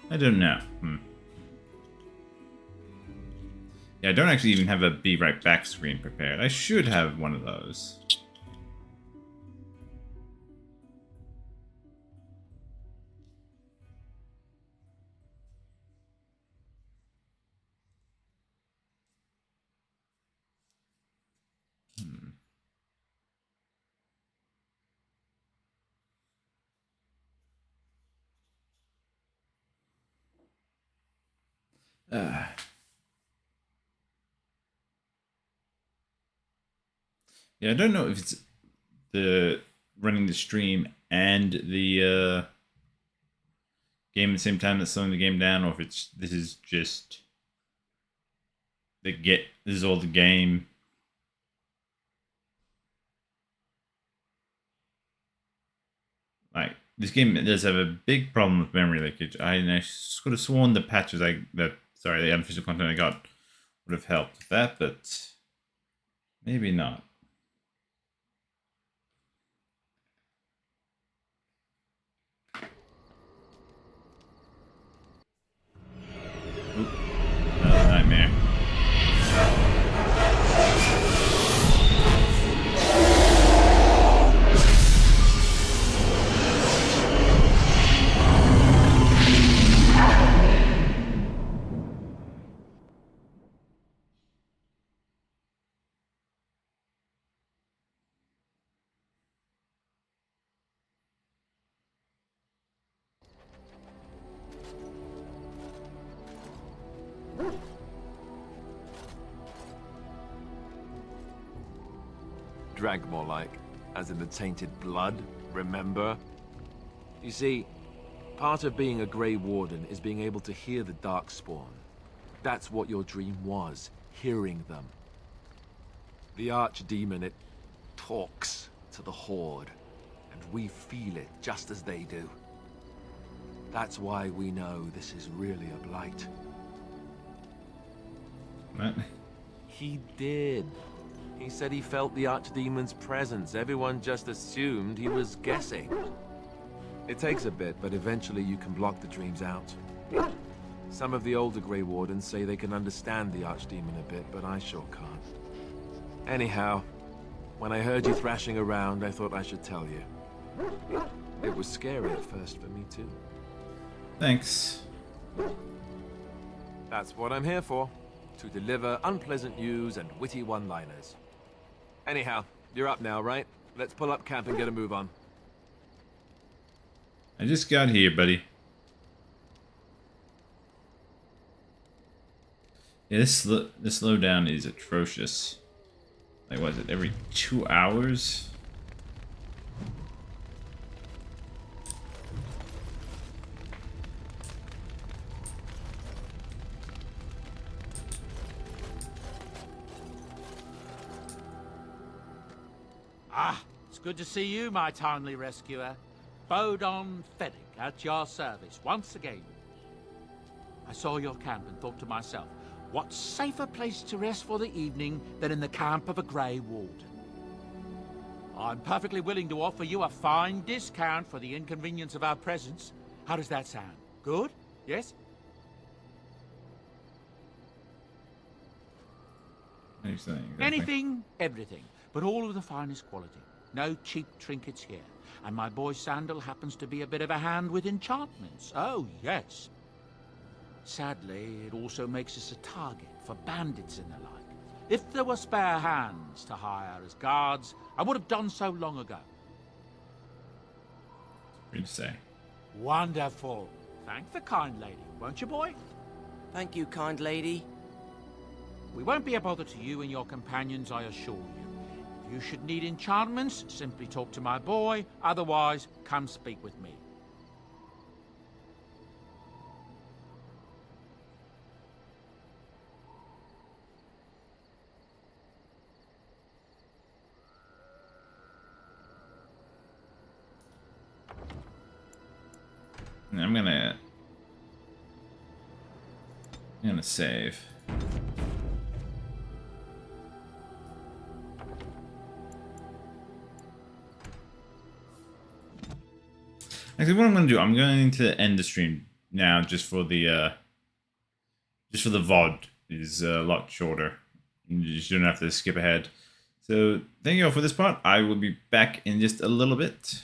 I don't know. Yeah, I don't actually even have a be right back screen prepared. I should have one of those. Yeah, I don't know if it's the running the stream and the game at the same time that's slowing the game down, or if it's this is just this is all the game. Like this game does have a big problem with memory leakage. I could have sworn the patches the unofficial content I got would have helped with that, but maybe not. Oop, another nightmare. Drank more like, as in the tainted blood, remember? You see, part of being a Grey Warden is being able to hear the Darkspawn. That's what your dream was, hearing them. The Archdemon, it talks to the Horde, and we feel it just as they do. That's why we know this is really a blight. What? He did. He said he felt the Archdemon's presence. Everyone just assumed he was guessing. It takes a bit, but eventually you can block the dreams out. Some of the older Grey Wardens say they can understand the Archdemon a bit, but I sure can't. Anyhow, when I heard you thrashing around, I thought I should tell you. It was scary at first for me too. Thanks. That's what I'm here for. To deliver unpleasant news and witty one-liners. Anyhow, you're up now, right? Let's pull up camp and get a move on. I just got here, buddy. Yeah, this slowdown is atrocious. Like, what is it, every 2 hours? Ah, it's good to see you, my timely rescuer. Bodon Feddick at your service once again. I saw your camp and thought to myself, what safer place to rest for the evening than in the camp of a Grey Warden? I'm perfectly willing to offer you a fine discount for the inconvenience of our presence. How does that sound? Good? Yes? What are you saying? Exactly? Anything, everything, but all of the finest quality. No cheap trinkets here. And my boy Sandal happens to be a bit of a hand with enchantments. Oh, yes. Sadly, it also makes us a target for bandits and the like. If there were spare hands to hire as guards, I would have done so long ago. Free to say. Wonderful. Thank the kind lady, won't you, boy? Thank you, kind lady. We won't be a bother to you and your companions, I assure you. If you should need enchantments, simply talk to my boy. Otherwise, come speak with me. I'm gonna save. Actually, what I'm going to do, I'm going to end the stream now, just for the VOD is a lot shorter. You just don't have to skip ahead. So thank you all for this part. I will be back in just a little bit.